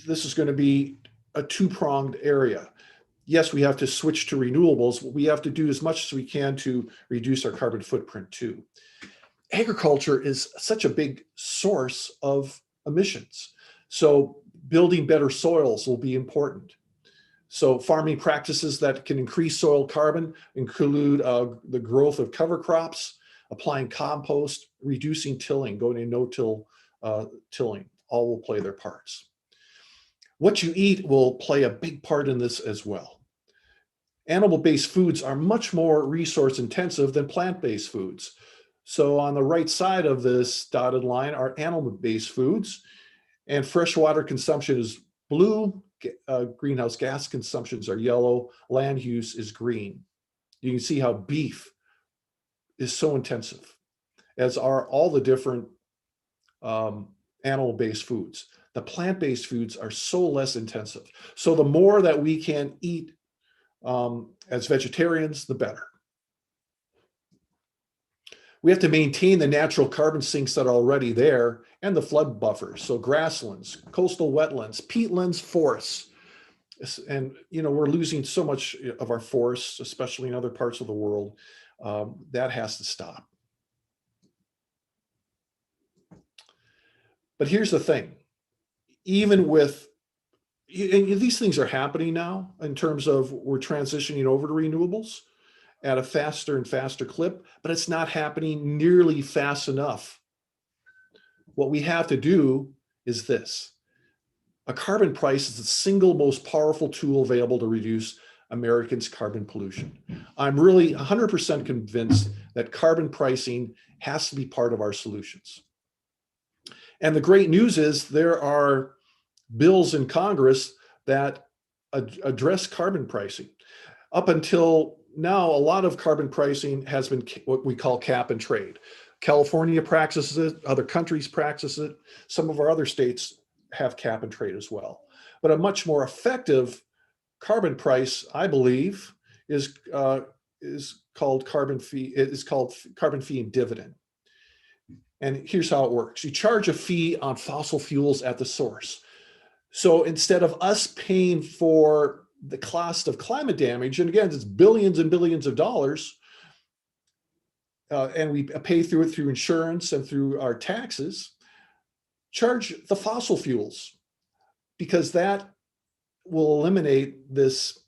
This is going to be a two-pronged area. Yes, we have to switch to renewables, but we have to do as much as we can to reduce our carbon footprint too. Agriculture is such a big source of emissions. So building better soils will be important. So farming practices that can increase soil carbon include the growth of cover crops, applying compost, reducing tilling, going to no-till tilling, all will play their parts. What you eat will play a big part in this as well. Animal-based foods are much more resource intensive than plant-based foods. So on the right side of this dotted line are animal-based foods, and freshwater consumption is blue, greenhouse gas consumptions are yellow, land use is green. You can see how beef is so intensive, as are all the different animal-based foods. The plant-based foods are so less intensive. So the more that we can eat as vegetarians, the better. We have to maintain the natural carbon sinks that are already there and the flood buffers. So grasslands, coastal wetlands, peatlands, forests. And, you know, we're losing so much of our forests, especially in other parts of the world. That has to stop. But here's the thing, even with, and these things are happening now in terms of we're transitioning over to renewables at a faster and faster clip, but it's not happening nearly fast enough. What we have to do is this. A carbon price is the single most powerful tool available to reduce Americans' carbon pollution. I'm really 100% convinced that carbon pricing has to be part of our solutions. And the great news is there are bills in Congress that address carbon pricing. Up until now, a lot of carbon pricing has been what we call cap and trade. California practices it, other countries practice it. Some of our other states have cap and trade as well. But a much more effective carbon price, I believe, is called carbon fee. It is called carbon fee and dividend. And here's how it works. You charge a fee on fossil fuels at the source. So instead of us paying for the cost of climate damage, and again, it's billions and billions of dollars, and we pay through it through insurance and through our taxes, charge the fossil fuels, because that will eliminate this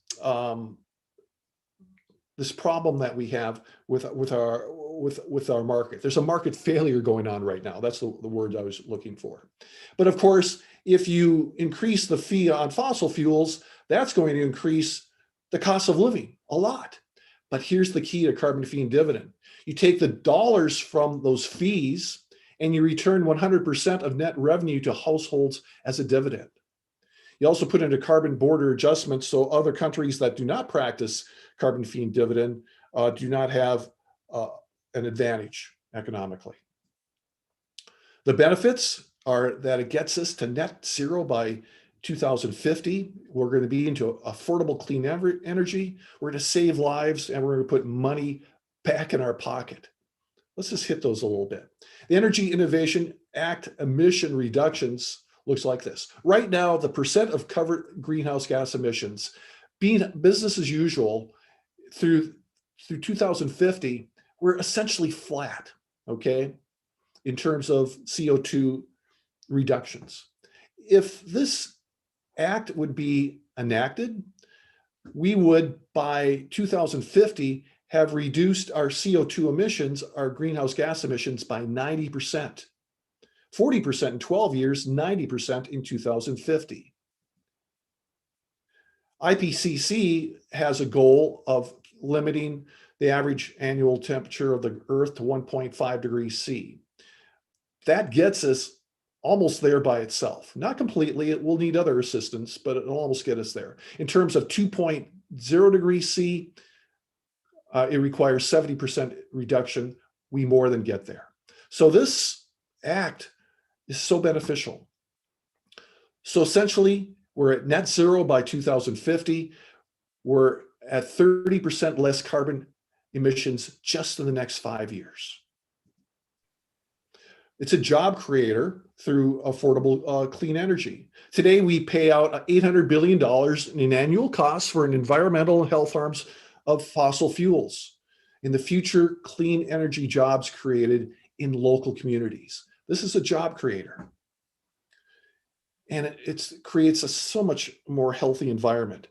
this problem that we have with our market. There's a market failure going on right now. That's the word I was looking for. But of course, if you increase the fee on fossil fuels, that's going to increase the cost of living a lot. But here's the key to carbon fee and dividend. You take the dollars from those fees and you return 100% of net revenue to households as a dividend. You also put into carbon border adjustments so other countries that do not practice carbon fee and dividend do not have an advantage economically. The benefits are that it gets us to net zero by 2050. We're going to be into affordable clean energy. We're going to save lives, and we're going to put money back in our pocket. Let's just hit those a little bit. The Energy Innovation Act emission reductions looks like this. Right now, the percent of covered greenhouse gas emissions being business as usual through 2050, we're essentially flat, okay, in terms of CO2 reductions. If this act would be enacted, we would, by 2050, have reduced our CO2 emissions, our greenhouse gas emissions, by 90%. 40% in 12 years, 90% in 2050. IPCC has a goal of limiting the average annual temperature of the Earth to 1.5 degrees C. That gets us almost there by itself. Not completely, it will need other assistance, but it'll almost get us there. In terms of 2.0 0 degree C, it requires 70% reduction. We more than get there. So this act is so beneficial. So essentially, we're at net zero by 2050. We're at 30% less carbon emissions just in the next 5 years. It's a job creator through affordable clean energy. Today, we pay out $800 billion in annual costs for an environmental and health harms of fossil fuels. In the future, clean energy jobs created in local communities. This is a job creator. And it creates a so much more healthy environment.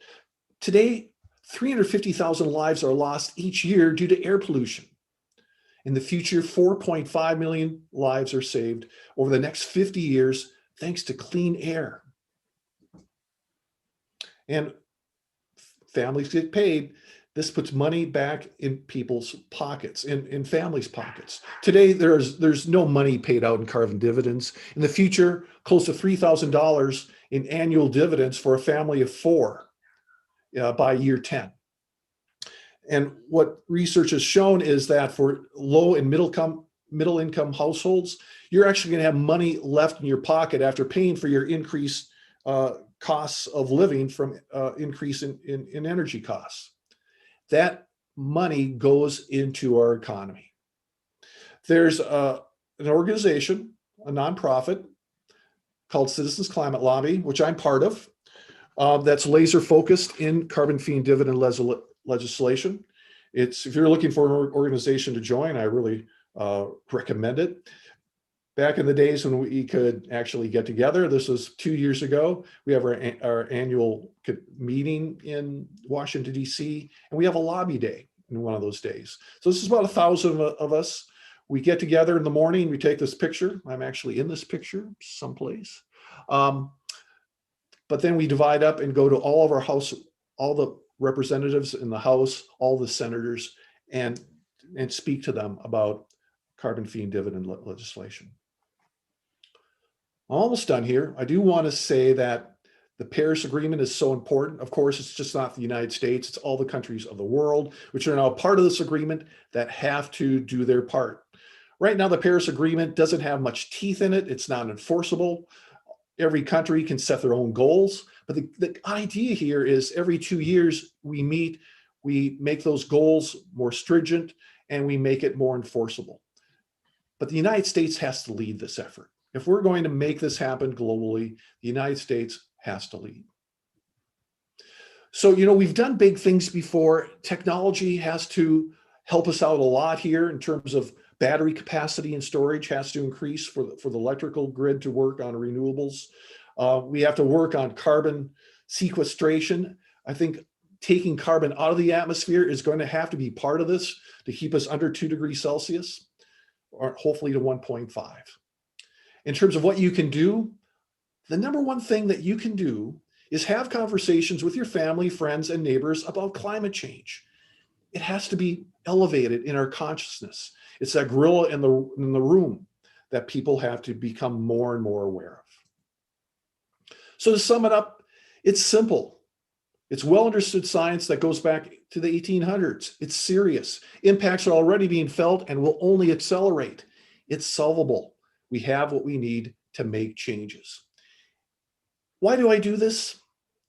Today, 350,000 lives are lost each year due to air pollution. In the future, 4.5 million lives are saved over the next 50 years thanks to clean air. And families get paid. This puts money back in people's pockets, in families' pockets. Today, there's no money paid out in carbon dividends. In the future, close to $3,000 in annual dividends for a family of 4 by year 10. And what research has shown is that for low and middle income households, you're actually going to have money left in your pocket after paying for your increased costs of living from increase in energy costs. That money goes into our economy. There's an organization, a nonprofit called Citizens Climate Lobby, which I'm part of, that's laser focused in carbon fee and dividend legislation. If you're looking for an organization to join, I really recommend it. Back in the days when we could actually get together, this was 2 years ago, we have our annual meeting in Washington, D.C., and we have a lobby day in one of those days. So this is about 1,000 of us. We get together in the morning, we take this picture. I'm actually in this picture someplace. But then we divide up and go to all of our house, all the representatives in the House, all the senators, and speak to them about carbon fee and dividend legislation. I'm almost done here. I do want to say that the Paris Agreement is so important. Of course, it's just not the United States, it's all the countries of the world, which are now part of this agreement that have to do their part. Right now, the Paris Agreement doesn't have much teeth in it. It's not enforceable. Every country can set their own goals. But the idea here is every 2 years we meet, we make those goals more stringent, and we make it more enforceable. But the United States has to lead this effort. If we're going to make this happen globally, the United States has to lead. So, we've done big things before. Technology has to help us out a lot here in terms of battery capacity and storage has to increase for the electrical grid to work on renewables. We have to work on carbon sequestration. I think taking carbon out of the atmosphere is going to have to be part of this to keep us under 2 degrees Celsius, or hopefully to 1.5. In terms of what you can do, the number one thing that you can do is have conversations with your family, friends, and neighbors about climate change. It has to be elevated in our consciousness. It's that gorilla in the room that people have to become more and more aware of. So to sum it up, it's simple. It's well understood science that goes back to the 1800s. It's serious. Impacts are already being felt and will only accelerate. It's solvable. We have what we need to make changes. Why do I do this?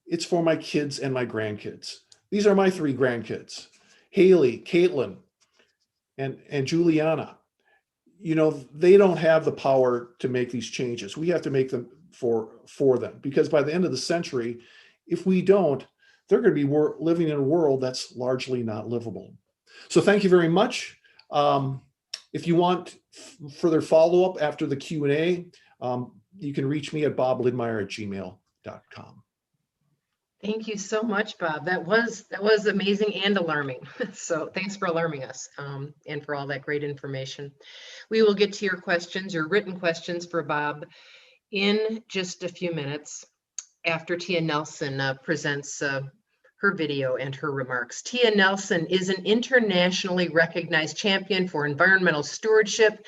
It's for my kids and my grandkids. These are my 3 grandkids, Haley, Caitlin, and Juliana. They don't have the power to make these changes. We have to make them for them, because by the end of the century, if we don't, they're going to be living in a world that's largely not livable. So thank you very much. If you want further follow-up after the Q&A, you can reach me at boblindmeyer@gmail.com. Thank you so much, Bob. That was amazing and alarming. So thanks for alarming us and for all that great information. We will get to your questions, your written questions for Bob in just a few minutes after Tia Nelson presents her video and her remarks. Tia Nelson is an internationally recognized champion for environmental stewardship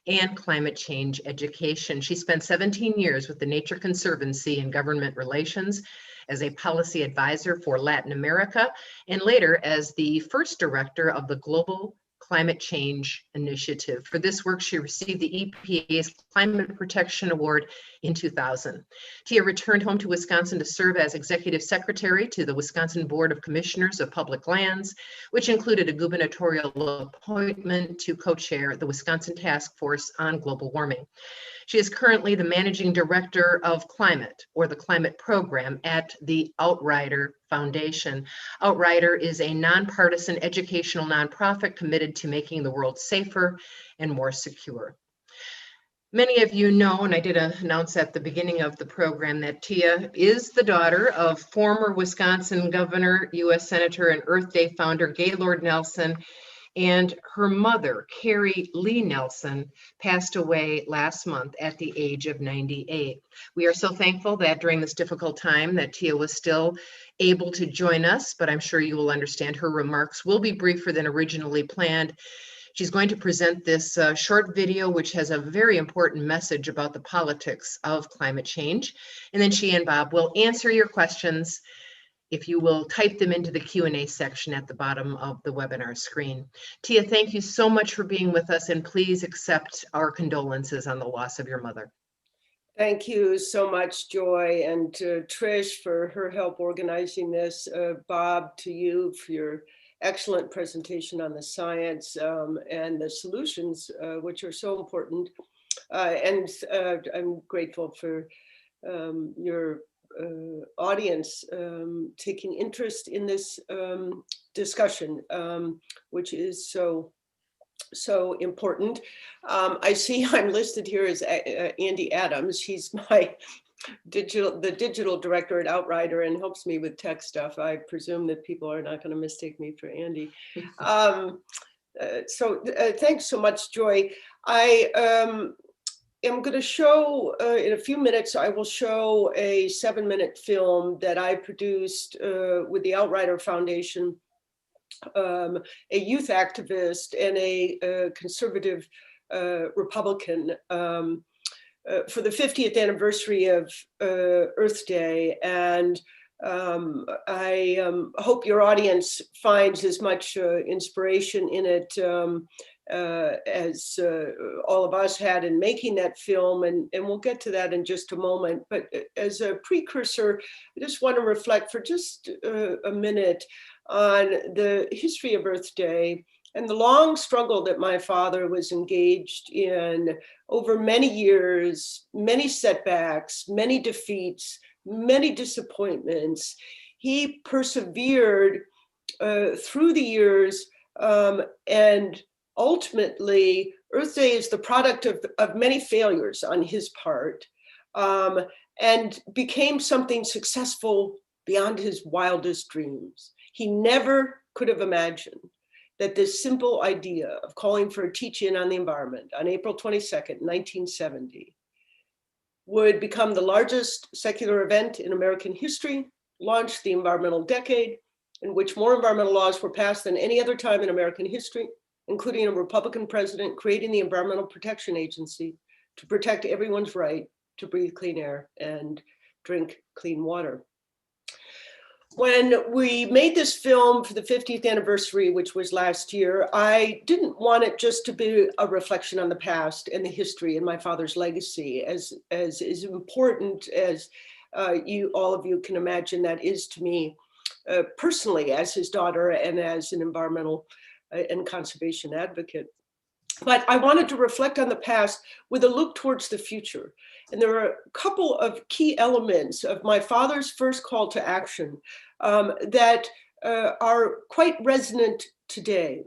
and climate change education. She spent 17 years with the Nature Conservancy in government relations as a policy advisor for Latin America, and later as the first director of the Global Climate Change Initiative. For this work, she received the EPA's Climate Protection Award in 2000. Tia returned home to Wisconsin to serve as executive secretary to the Wisconsin Board of Commissioners of Public Lands, which included a gubernatorial appointment to co-chair the Wisconsin Task Force on Global Warming. She is currently the managing director of climate, or the climate program, at the Outrider Foundation. Outrider is a nonpartisan educational nonprofit committed to making the world safer and more secure. Many of you know, and I did announce at the beginning of the program, that Tia is the daughter of former Wisconsin Governor, U.S. Senator, and Earth Day founder Gaylord Nelson, and her mother, Carrie Lee Nelson, passed away last month at the age of 98. We are so thankful that during this difficult time that Tia was still able to join us, but I'm sure you will understand her remarks will be briefer than originally planned. She's going to present this short video, which has a very important message about the politics of climate change. And then she and Bob will answer your questions if you will type them into the Q&A section at the bottom of the webinar screen. Tia, thank you so much for being with us, and please accept our condolences on the loss of your mother. Thank you so much, Joy, and to Trish for her help organizing this. Bob, to you for your excellent presentation on the science and the solutions, which are so important. And I'm grateful for your audience taking interest in this discussion, which is so important. I see I'm listed here as Andy Adams. He's my digital director at Outrider and helps me with tech stuff. I presume that people are not going to mistake me for Andy. Thanks so much, Joy. I'm going to show, in a few minutes, I will show a 7-minute film that I produced with the Outrider Foundation, a youth activist and a conservative Republican for the 50th anniversary of Earth Day. And I hope your audience finds as much inspiration in it as all of us had in making that film, and we'll get to that in just a moment. But as a precursor, I just want to reflect for just a minute on the history of Earth Day and the long struggle that my father was engaged in over many years, many setbacks, many defeats, many disappointments. He persevered through the years, and ultimately, Earth Day is the product of many failures on his part, and became something successful beyond his wildest dreams. He never could have imagined that this simple idea of calling for a teach-in on the environment on April 22nd, 1970, would become the largest secular event in American history, launch the environmental decade, in which more environmental laws were passed than any other time in American history, including a Republican president creating the Environmental Protection Agency to protect everyone's right to breathe clean air and drink clean water. When we made this film for the 50th anniversary, which was last year, I didn't want it just to be a reflection on the past and the history and my father's legacy, as important as all of you can imagine that is to me personally as his daughter and as an environmental and conservation advocate. But I wanted to reflect on the past with a look towards the future. And there are a couple of key elements of my father's first call to action that are quite resonant today.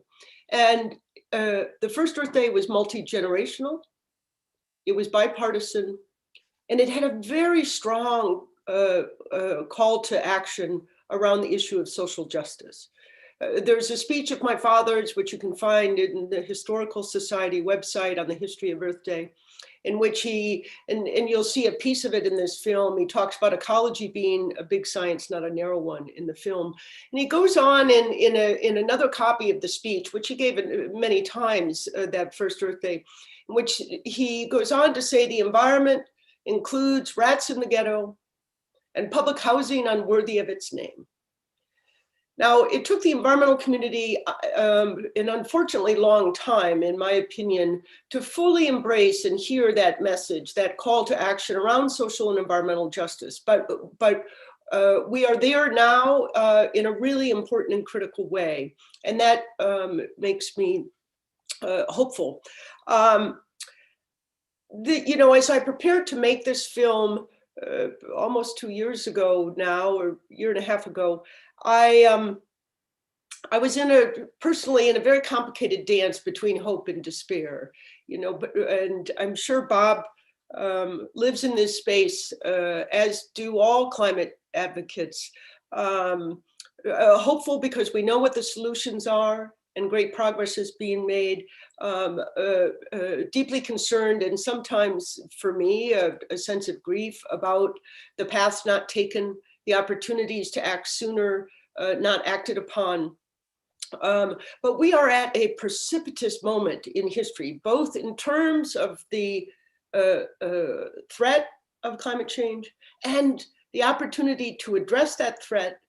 And the first Earth Day was multi-generational, it was bipartisan, and it had a very strong call to action around the issue of social justice. There's a speech of my father's, which you can find in the Historical Society website on the history of Earth Day, in which and you'll see a piece of it in this film. He talks about ecology being a big science, not a narrow one, in the film. And he goes on in another copy of the speech, which he gave many times that first Earth Day, in which he goes on to say the environment includes rats in the ghetto, and public housing unworthy of its name. Now, it took the environmental community an unfortunately long time, in my opinion, to fully embrace and hear that message, that call to action around social and environmental justice. But we are there now in a really important and critical way, and that makes me hopeful. As I prepared to make this film almost 2 years ago now, or a year and a half ago, I was personally in a very complicated dance between hope and despair, and I'm sure Bob lives in this space, as do all climate advocates. Hopeful because we know what the solutions are and great progress is being made. Deeply concerned, and sometimes for me, a sense of grief about the paths not taken, the opportunities to act sooner, not acted upon. But we are at a precipitous moment in history, both in terms of the threat of climate change and the opportunity to address that threat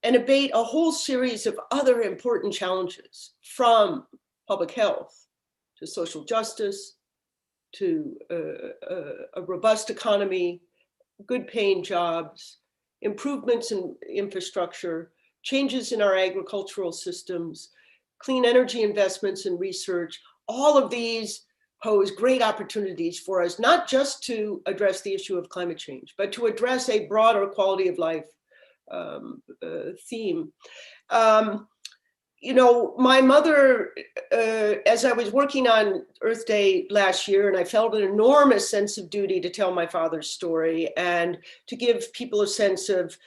and abate a whole series of other important challenges, from public health to social justice to a robust economy, good paying jobs, improvements in infrastructure, changes in our agricultural systems, clean energy investments and research. All of these pose great opportunities for us, not just to address the issue of climate change, but to address a broader quality of life theme. My mother, as I was working on Earth Day last year, and I felt an enormous sense of duty to tell my father's story and to give people a sense of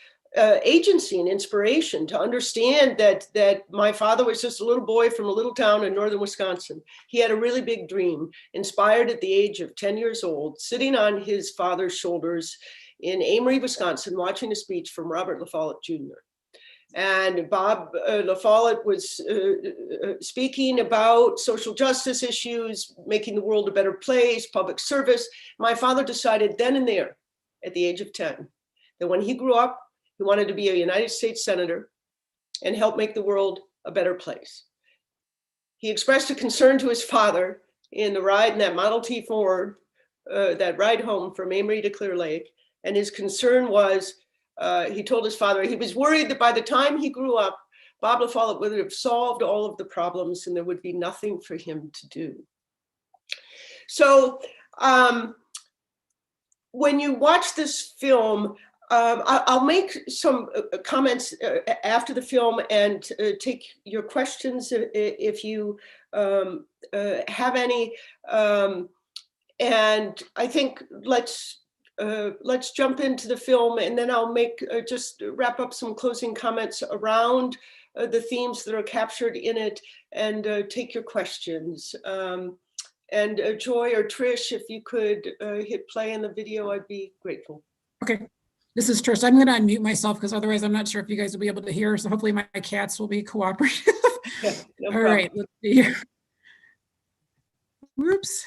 agency and inspiration, to understand that my father was just a little boy from a little town in northern Wisconsin. He had a really big dream, inspired at the age of 10 years old, sitting on his father's shoulders in Amory, Wisconsin, watching a speech from Robert La Follette Jr. And Bob La Follette was speaking about social justice issues, making the world a better place, public service. My father decided then and there, at the age of 10, that when he grew up, he wanted to be a United States Senator and help make the world a better place. He expressed a concern to his father in the ride in that Model T Ford, that ride home from Amory to Clear Lake. And his concern was, he told his father, he was worried that by the time he grew up, Bob La Follette would have solved all of the problems and there would be nothing for him to do. So when you watch this film, I'll make some comments after the film and take your questions if you have any. And I think let's jump into the film, and then I'll make just wrap up some closing comments around the themes that are captured in it, and take your questions. And Joy or Trish, if you could hit play in the video, I'd be grateful. Okay, this is Trish. I'm going to unmute myself because otherwise I'm not sure if you guys will be able to hear. So hopefully my cats will be cooperative. Yeah, no All problem. right, let's see here. Whoops.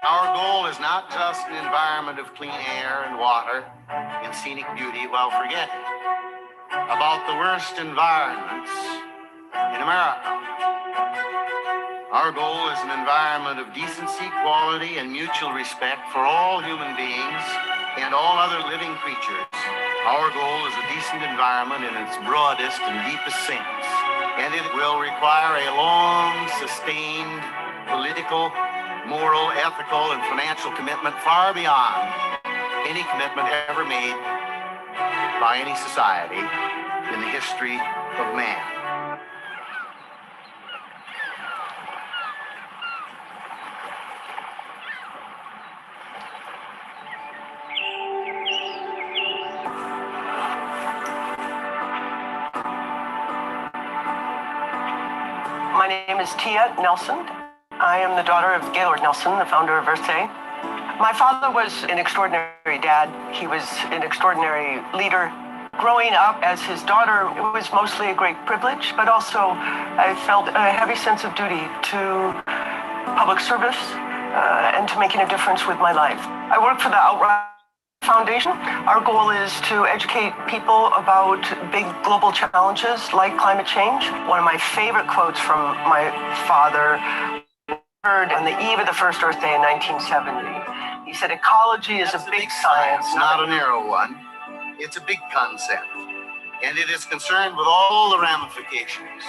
Our goal is not just an environment of clean air and water and scenic beauty while forgetting about the worst environments in America. Our goal is an environment of decency, quality, and mutual respect for all human beings and all other living creatures. Our goal is a decent environment in its broadest and deepest sense, and it will require a long, sustained political, moral, ethical, and financial commitment far beyond any commitment ever made by any society in the history of man. My name is Tia Nelson. I am the daughter of Gaylord Nelson, the founder of Earth Day. My father was an extraordinary dad. He was an extraordinary leader, growing up as his daughter, it was mostly a great privilege, but also I felt a heavy sense of duty to public service and to making a difference with my life. I work for the Outright Foundation. Our goal is to educate people about big global challenges like climate change. One of my favorite quotes from my father heard on the eve of the first Earth Day in 1970. He said, "Ecology is a big science, Not a narrow one. It's a big concept. And it is concerned with all the ramifications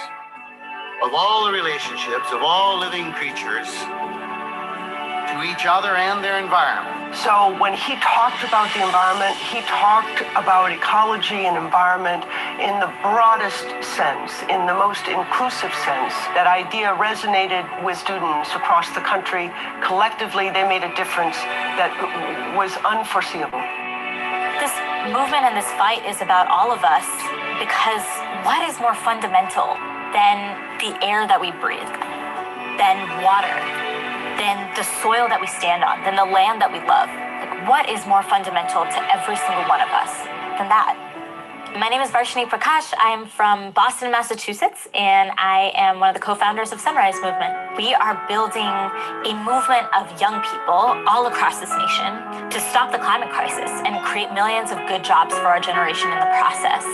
of all the relationships of all living creatures to each other and their environment." So when he talked about the environment, he talked about ecology and environment in the broadest sense, in the most inclusive sense. That idea resonated with students across the country. Collectively, they made a difference that was unforeseeable. This movement and this fight is about all of us, because what is more fundamental than the air that we breathe, than water, than the soil that we stand on, than the land that we love? Like, what is more fundamental to every single one of us than that? My name is Varshini Prakash. I'm from Boston, Massachusetts, and I am one of the co-founders of Sunrise Movement. We are building a movement of young people all across this nation to stop the climate crisis and create millions of good jobs for our generation in the process.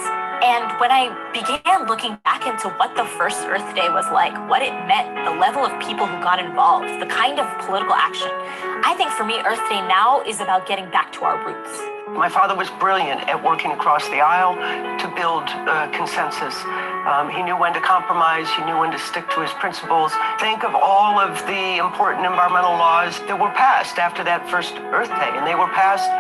And when I began looking back into what the first Earth Day was like, what it meant, the level of people who got involved, the kind of political action, I think for me, Earth Day now is about getting back to our roots. My father was brilliant at working across the aisle to build consensus. He knew when to compromise. He knew when to stick to his principles. Think of all of the important environmental laws that were passed after that first Earth Day, and they were passed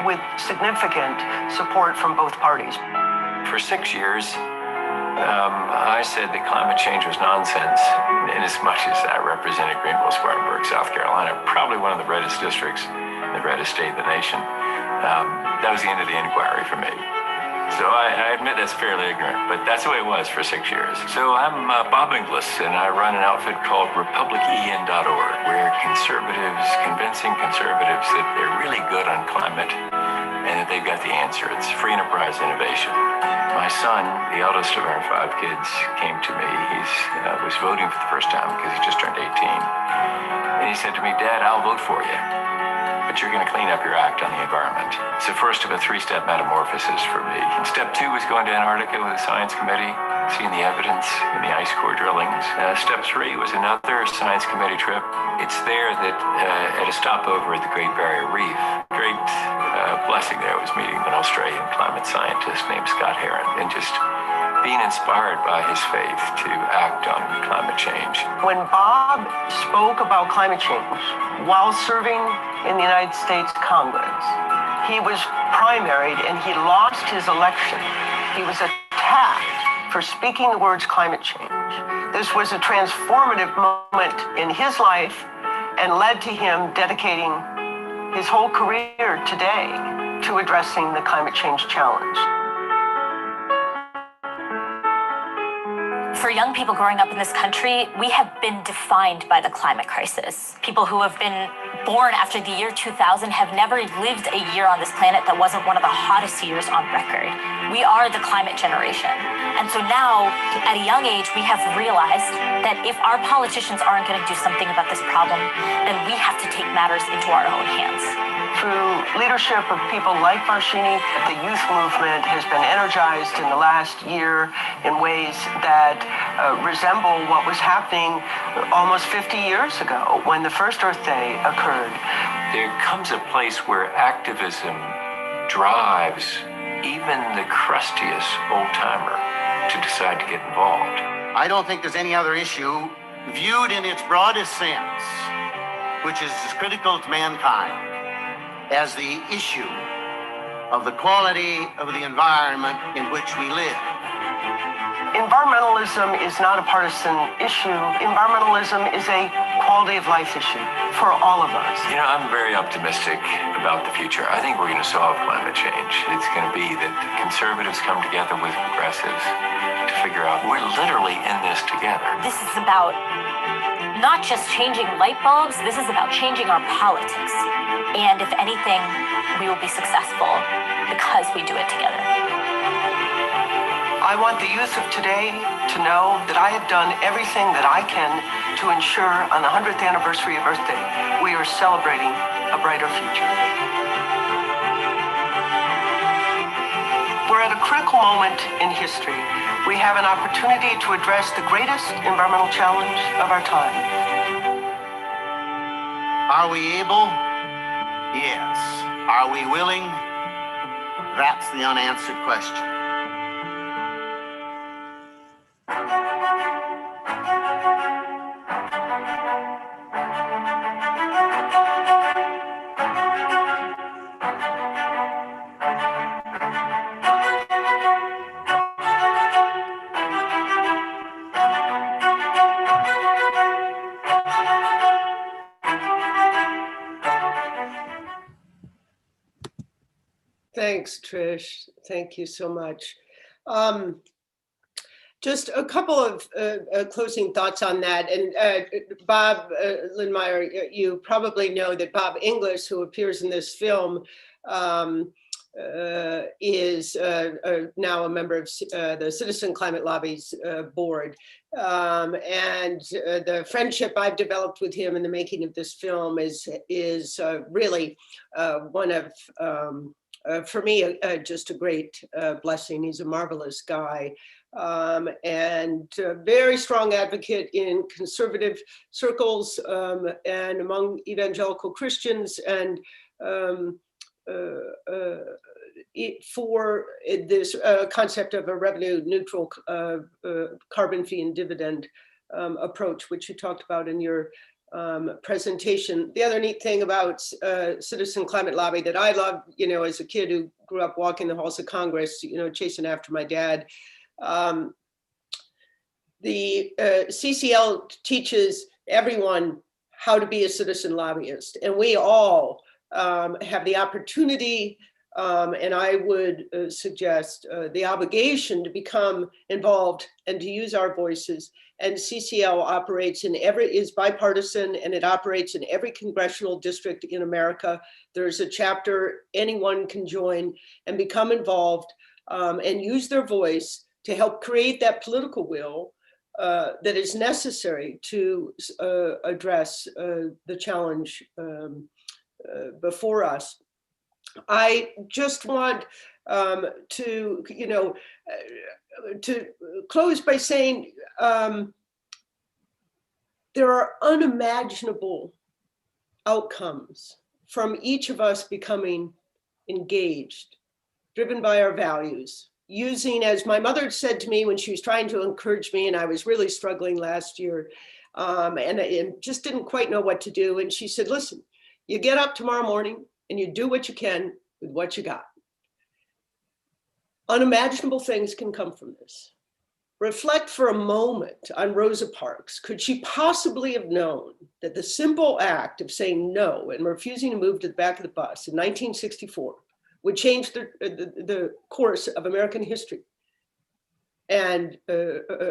with significant support from both parties. For 6 years, I said that climate change was nonsense, in as much as I represented Greenville-Spartanburg, South Carolina, probably one of the reddest districts, the reddest state in the nation. That was the end of the inquiry for me. So I admit that's fairly ignorant, but that's the way it was for 6 years. So I'm Bob Inglis, and I run an outfit called RepublicEN.org. We're conservatives, convincing conservatives that they're really good on climate and that they've got the answer. It's free enterprise innovation. My son, the eldest of our 5 kids, came to me. He was voting for the first time because he just turned 18. And he said to me, "Dad, I'll vote for you, but you're going to clean up your act on the environment." It's the first of a 3-step metamorphosis for me. Step 2 was going to Antarctica with a science committee, seeing the evidence in the ice core drillings. Step 3 was another science committee trip. It's there that at a stopover at the Great Barrier Reef, great blessing there was meeting an Australian climate scientist named Scott Heron and just being inspired by his faith to act on climate change. When Bob spoke about climate change while serving in the United States Congress, he was primaried and he lost his election. He was attacked for speaking the words climate change. This was a transformative moment in his life and led to him dedicating his whole career today to addressing the climate change challenge. For young people growing up in this country, we have been defined by the climate crisis. People who have been born after the year 2000 have never lived a year on this planet that wasn't one of the hottest years on record. We are the climate generation. And so now, at a young age, we have realized that if our politicians aren't going to do something about this problem, then we have to take matters into our own hands. Through leadership of people like Varshini, the youth movement has been energized in the last year in ways that resemble what was happening almost 50 years ago when the first Earth Day occurred. There comes a place where activism drives even the crustiest old-timer to decide to get involved. I don't think there's any other issue viewed in its broadest sense, which is as critical to mankind as the issue of the quality of the environment in which we live. Environmentalism is not a partisan issue. Environmentalism is a quality of life issue for all of us. You know, I'm very optimistic about the future. I think we're going to solve climate change. It's going to be that conservatives come together with progressives to figure out we're literally in this together. This is about not just changing light bulbs, this is about changing our politics. And if anything, we will be successful because we do it together. I want the youth of today to know that I have done everything that I can to ensure on the 100th anniversary of Earth Day, we are celebrating a brighter future. We're at a critical moment in history. We have an opportunity to address the greatest environmental challenge of our time. Are we able? Yes. Are we willing? That's the unanswered question. Thanks, Trish. Thank you so much. Just a couple of closing thoughts on that. And Bob Lindmeier, you probably know that Bob Inglis, who appears in this film, is now a member of the Citizen Climate Lobby's board. And the friendship I've developed with him in the making of this film is really one of, for me, just a great blessing. He's a marvelous guy. And a very strong advocate in conservative circles and among evangelical Christians, and for this concept of a revenue neutral carbon fee and dividend approach, which you talked about in your presentation. The other neat thing about Citizen Climate Lobby that I love, you know, as a kid who grew up walking the halls of Congress, you know, chasing after my dad, the CCL teaches everyone how to be a citizen lobbyist, and we all have the opportunity, and I would suggest the obligation to become involved and to use our voices. And CCL operates is bipartisan, and it operates in every congressional district in America. There's a chapter anyone can join and become involved and use their voice to help create that political will that is necessary to address the challenge before us. I just want to, you know, to close by saying there are unimaginable outcomes from each of us becoming engaged, driven by our values, using, as my mother said to me when she was trying to encourage me, and I was really struggling last year, and just didn't quite know what to do. And she said, listen, you get up tomorrow morning and you do what you can with what you got. Unimaginable things can come from this. Reflect for a moment on Rosa Parks. Could she possibly have known that the simple act of saying no and refusing to move to the back of the bus in 1964 would change the course of American history and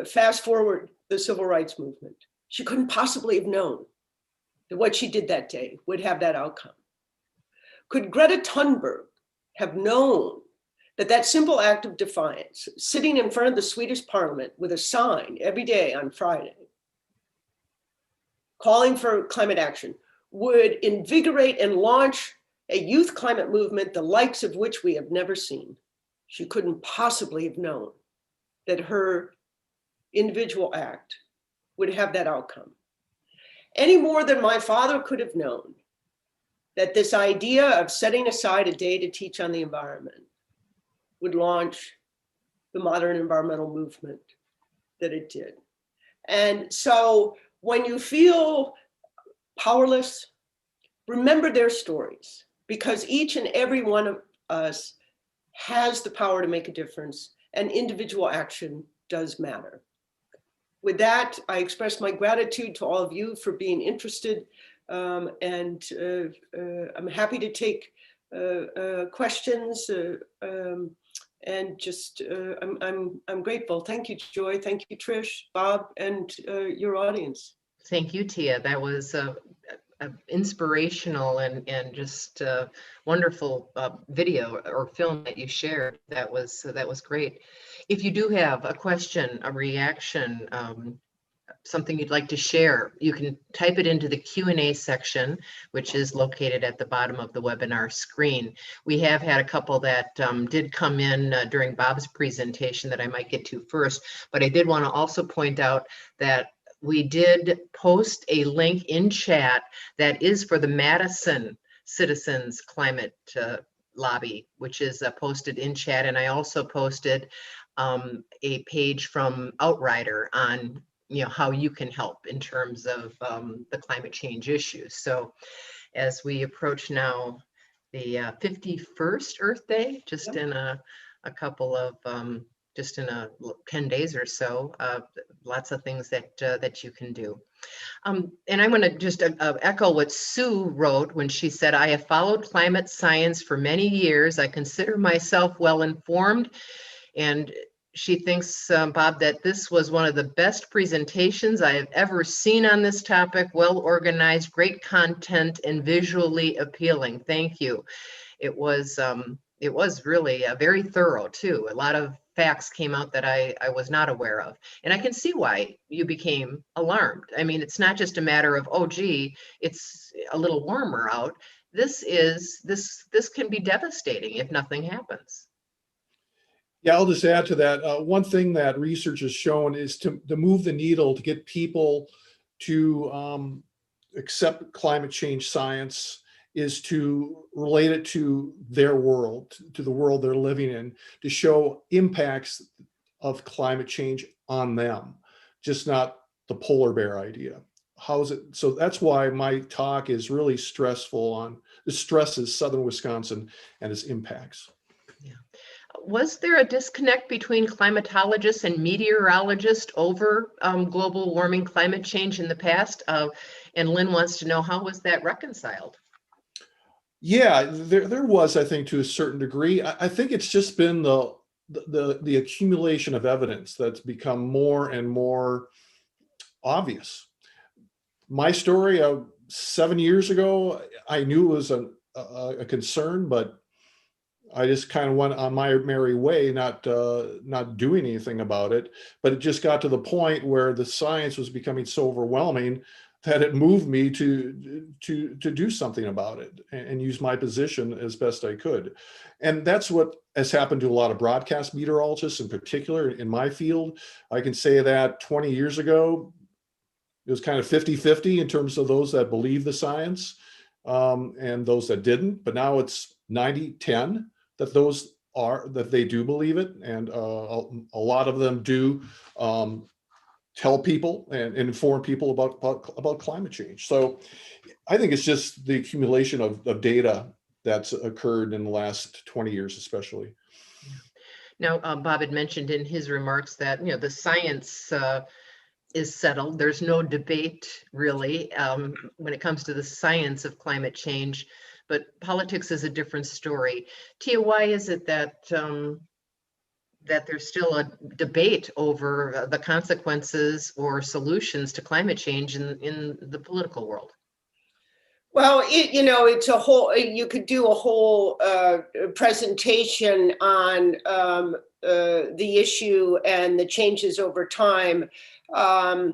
fast forward the civil rights movement? She couldn't possibly have known that what she did that day would have that outcome. Could Greta Thunberg have known that that simple act of defiance, sitting in front of the Swedish parliament with a sign every day on Friday, calling for climate action, would invigorate and launch a youth climate movement, the likes of which we have never seen? She couldn't possibly have known that her individual act would have that outcome. Any more than my father could have known that this idea of setting aside a day to teach on the environment would launch the modern environmental movement that it did. And so when you feel powerless, remember their stories, because each and every one of us has the power to make a difference, and individual action does matter. With that, I express my gratitude to all of you for being interested, and I'm happy to take questions, and just I'm grateful. Thank you, Joy. Thank you, Trish, Bob, and your audience. Thank you, Tia. That was a inspirational and just wonderful video or film that you shared. That was great. If you do have a question, a reaction, something you'd like to share, you can type it into the Q&A section, which is located at the bottom of the webinar screen. We have had a couple that did come in during Bob's presentation that I might get to first, but I did want to also point out that we did post a link in chat that is for the Madison Citizens Climate Lobby, which is posted in chat. And I also posted a page from Outrider on how you can help in terms of the climate change issues. So as we approach now the 51st Earth Day, just in a couple of just in 10 days or so, lots of things that you can do. And I'm going to just echo what Sue wrote when she said, I have followed climate science for many years. I consider myself well informed. And she thinks, Bob, that this was one of the best presentations I have ever seen on this topic. Well organized, great content, and visually appealing. Thank you. It was really very thorough too. A lot of facts came out that I was not aware of. And I can see why you became alarmed. I mean, it's not just a matter of, oh, gee, it's a little warmer out. This can be devastating if nothing happens. Yeah, I'll just add to that. One thing that research has shown is to move the needle, to get people to accept climate change science, is to relate it to their world, to the world they're living in, to show impacts of climate change on them, just not the polar bear idea. How is it? So that's why my talk is really stressful on the stresses Southern Wisconsin and its impacts. Yeah. Was there a disconnect between climatologists and meteorologists over global warming climate change in the past? And Lynn wants to know, how was that reconciled? Yeah, there was, I think, to a certain degree. I think it's just been the accumulation of evidence that's become more and more obvious. My story 7 years ago, I knew it was a concern, but I just kind of went on my merry way, not doing anything about it. But it just got to the point where the science was becoming so overwhelming that it moved me to do something about it and use my position as best I could. And that's what has happened to a lot of broadcast meteorologists in particular in my field. I can say that 20 years ago, it was kind of 50-50 in terms of those that believe the science and those that didn't. But now it's 90-10 that they do believe it. And a lot of them do tell people and inform people about climate change. So I think it's just the accumulation of data that's occurred in the last 20 years, especially. Now, Bob had mentioned in his remarks that, the science is settled. There's no debate really when it comes to the science of climate change, but politics is a different story. Tia, why is it that that there's still a debate over the consequences or solutions to climate change in the political world? Well, it's a whole, you could do a whole presentation on the issue and the changes over time. I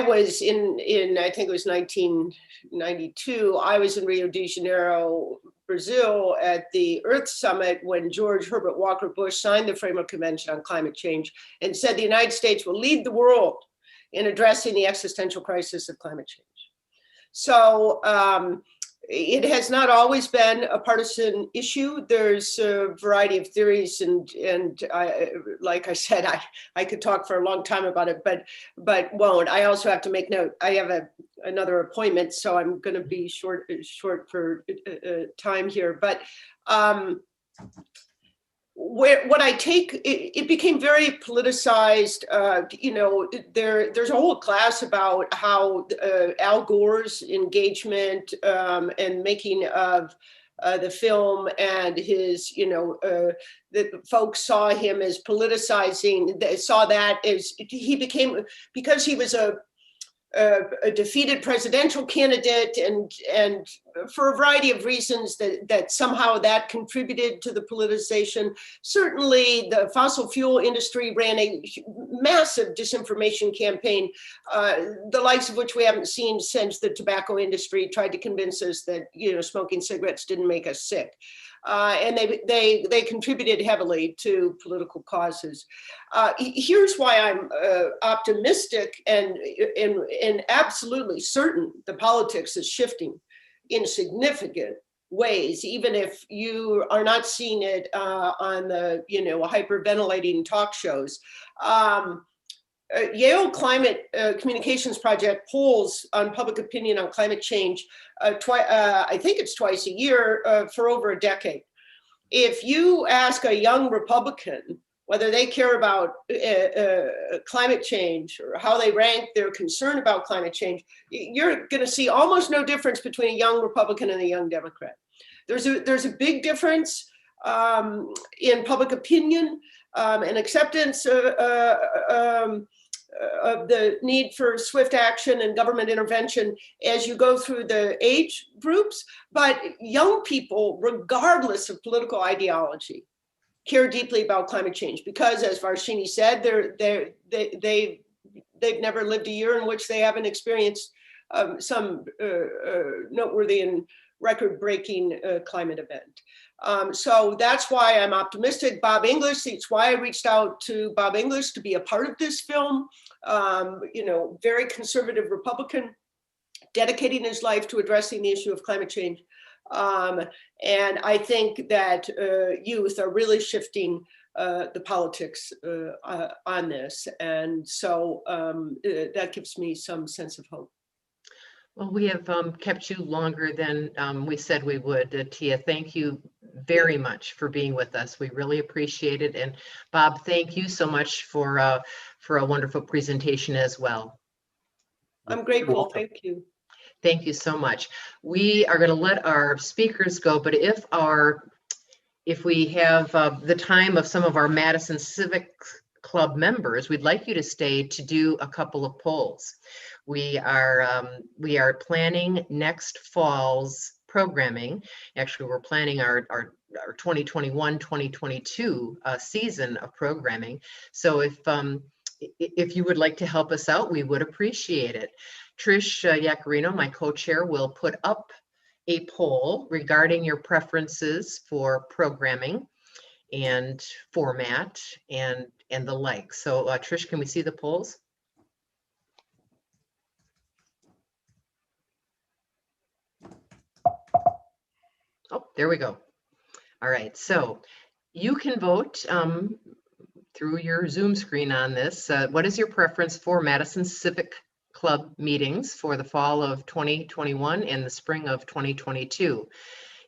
was in, I think it was 1992, I was in Rio de Janeiro, Brazil at the Earth Summit when George Herbert Walker Bush signed the Framework Convention on Climate Change and said the United States will lead the world in addressing the existential crisis of climate change. So it has not always been a partisan issue. There's a variety of theories, and like I said, I could talk for a long time about it, but won't. I also have to make note. I have another appointment, so I'm going to be short for time here. But what I take, it became very politicized. There's a whole class about how Al Gore's engagement and making of the film and his, the folks saw him as politicizing, they saw that as he became, because he was a defeated presidential candidate, and for a variety of reasons that somehow that contributed to the politicization. Certainly the fossil fuel industry ran a massive disinformation campaign, the likes of which we haven't seen since the tobacco industry tried to convince us that smoking cigarettes didn't make us sick. And they contributed heavily to political causes. Here's why I'm optimistic and absolutely certain the politics is shifting in significant ways, even if you are not seeing it on the hyperventilating talk shows. Yale Climate Communications Project polls on public opinion on climate change, I think it's twice a year for over a decade. If you ask a young Republican whether they care about climate change or how they rank their concern about climate change, you're going to see almost no difference between a young Republican and a young Democrat. There's a big difference in public opinion and acceptance of the need for swift action and government intervention as you go through the age groups. But young people, regardless of political ideology, care deeply about climate change because, as Varshini said, they've never lived a year in which they haven't experienced some noteworthy and record-breaking climate event. So that's why I'm optimistic. Bob English, it's why I reached out to Bob English to be a part of this film. Very conservative Republican, dedicating his life to addressing the issue of climate change. And I think that youth are really shifting the politics on this. And so that gives me some sense of hope. Well, we have kept you longer than we said we would. Tia, thank you very much for being with us. We really appreciate it. And Bob, thank you so much for a wonderful presentation as well. I'm grateful. Thank you. Thank you so much. We are going to let our speakers go, but if we have the time of some of our Madison Civic Club members, we'd like you to stay to do a couple of polls. We are planning next fall's programming. Actually, we're planning our 2021-2022 season of programming. So if you would like to help us out, we would appreciate it. Trish Yacarino, my co-chair, will put up a poll regarding your preferences for programming and format and the like. So Trish, can we see the polls? Oh, there we go. All right, so you can vote through your Zoom screen on this. What is your preference for Madison Civic Club meetings for the fall of 2021 and the spring of 2022?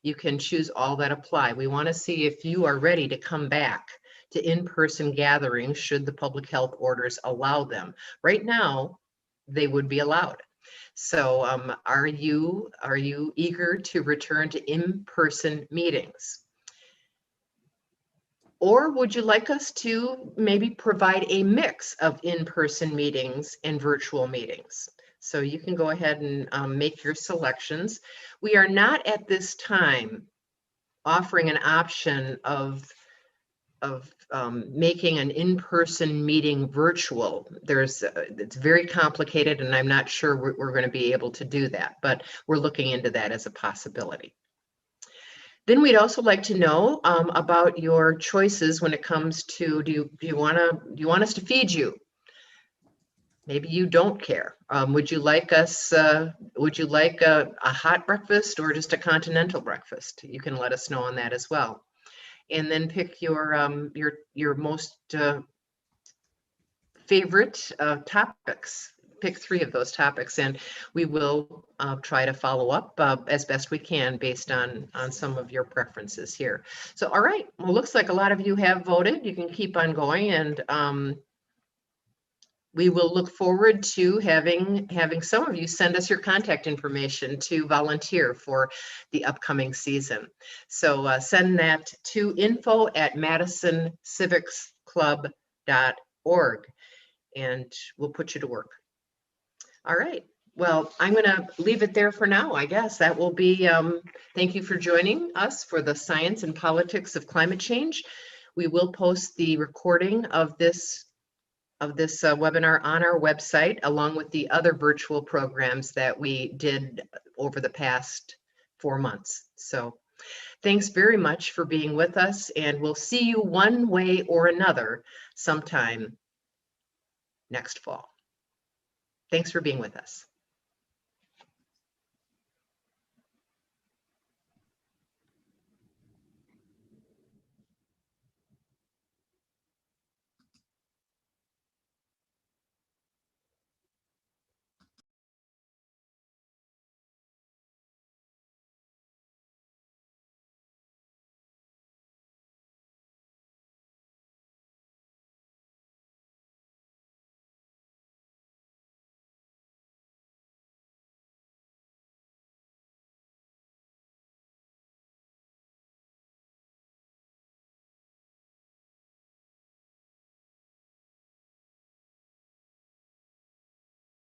You can choose all that apply. We want to see if you are ready to come back to in-person gatherings should the public health orders allow them. Right now, they would be allowed. So are you eager to return to in-person meetings? Or would you like us to maybe provide a mix of in-person meetings and virtual meetings? So you can go ahead and make your selections. We are not at this time offering an option of making an in-person meeting virtual. It's very complicated, and I'm not sure we're going to be able to do that, but we're looking into that as a possibility. Then we'd also like to know about your choices when it comes to, do you want us to feed you? Maybe you don't care. Would you like a hot breakfast or just a continental breakfast? You can let us know on that as well. And then pick your most favorite topics pick 3 of those topics, and we will try to follow up as best we can based on some of your preferences here. So, all right, well, looks like a lot of you have voted. You can keep on going, and we will look forward to having some of you send us your contact information to volunteer for the upcoming season. So send that to info@madisonCivicsClub.org, and we'll put you to work. All right. Well, I'm going to leave it there for now, I guess. That will be, thank you for joining us for the Science and Politics of Climate Change. We will post the recording of this webinar on our website, along with the other virtual programs that we did over the past 4 months. So thanks very much for being with us, and we'll see you one way or another sometime next fall. Thanks for being with us.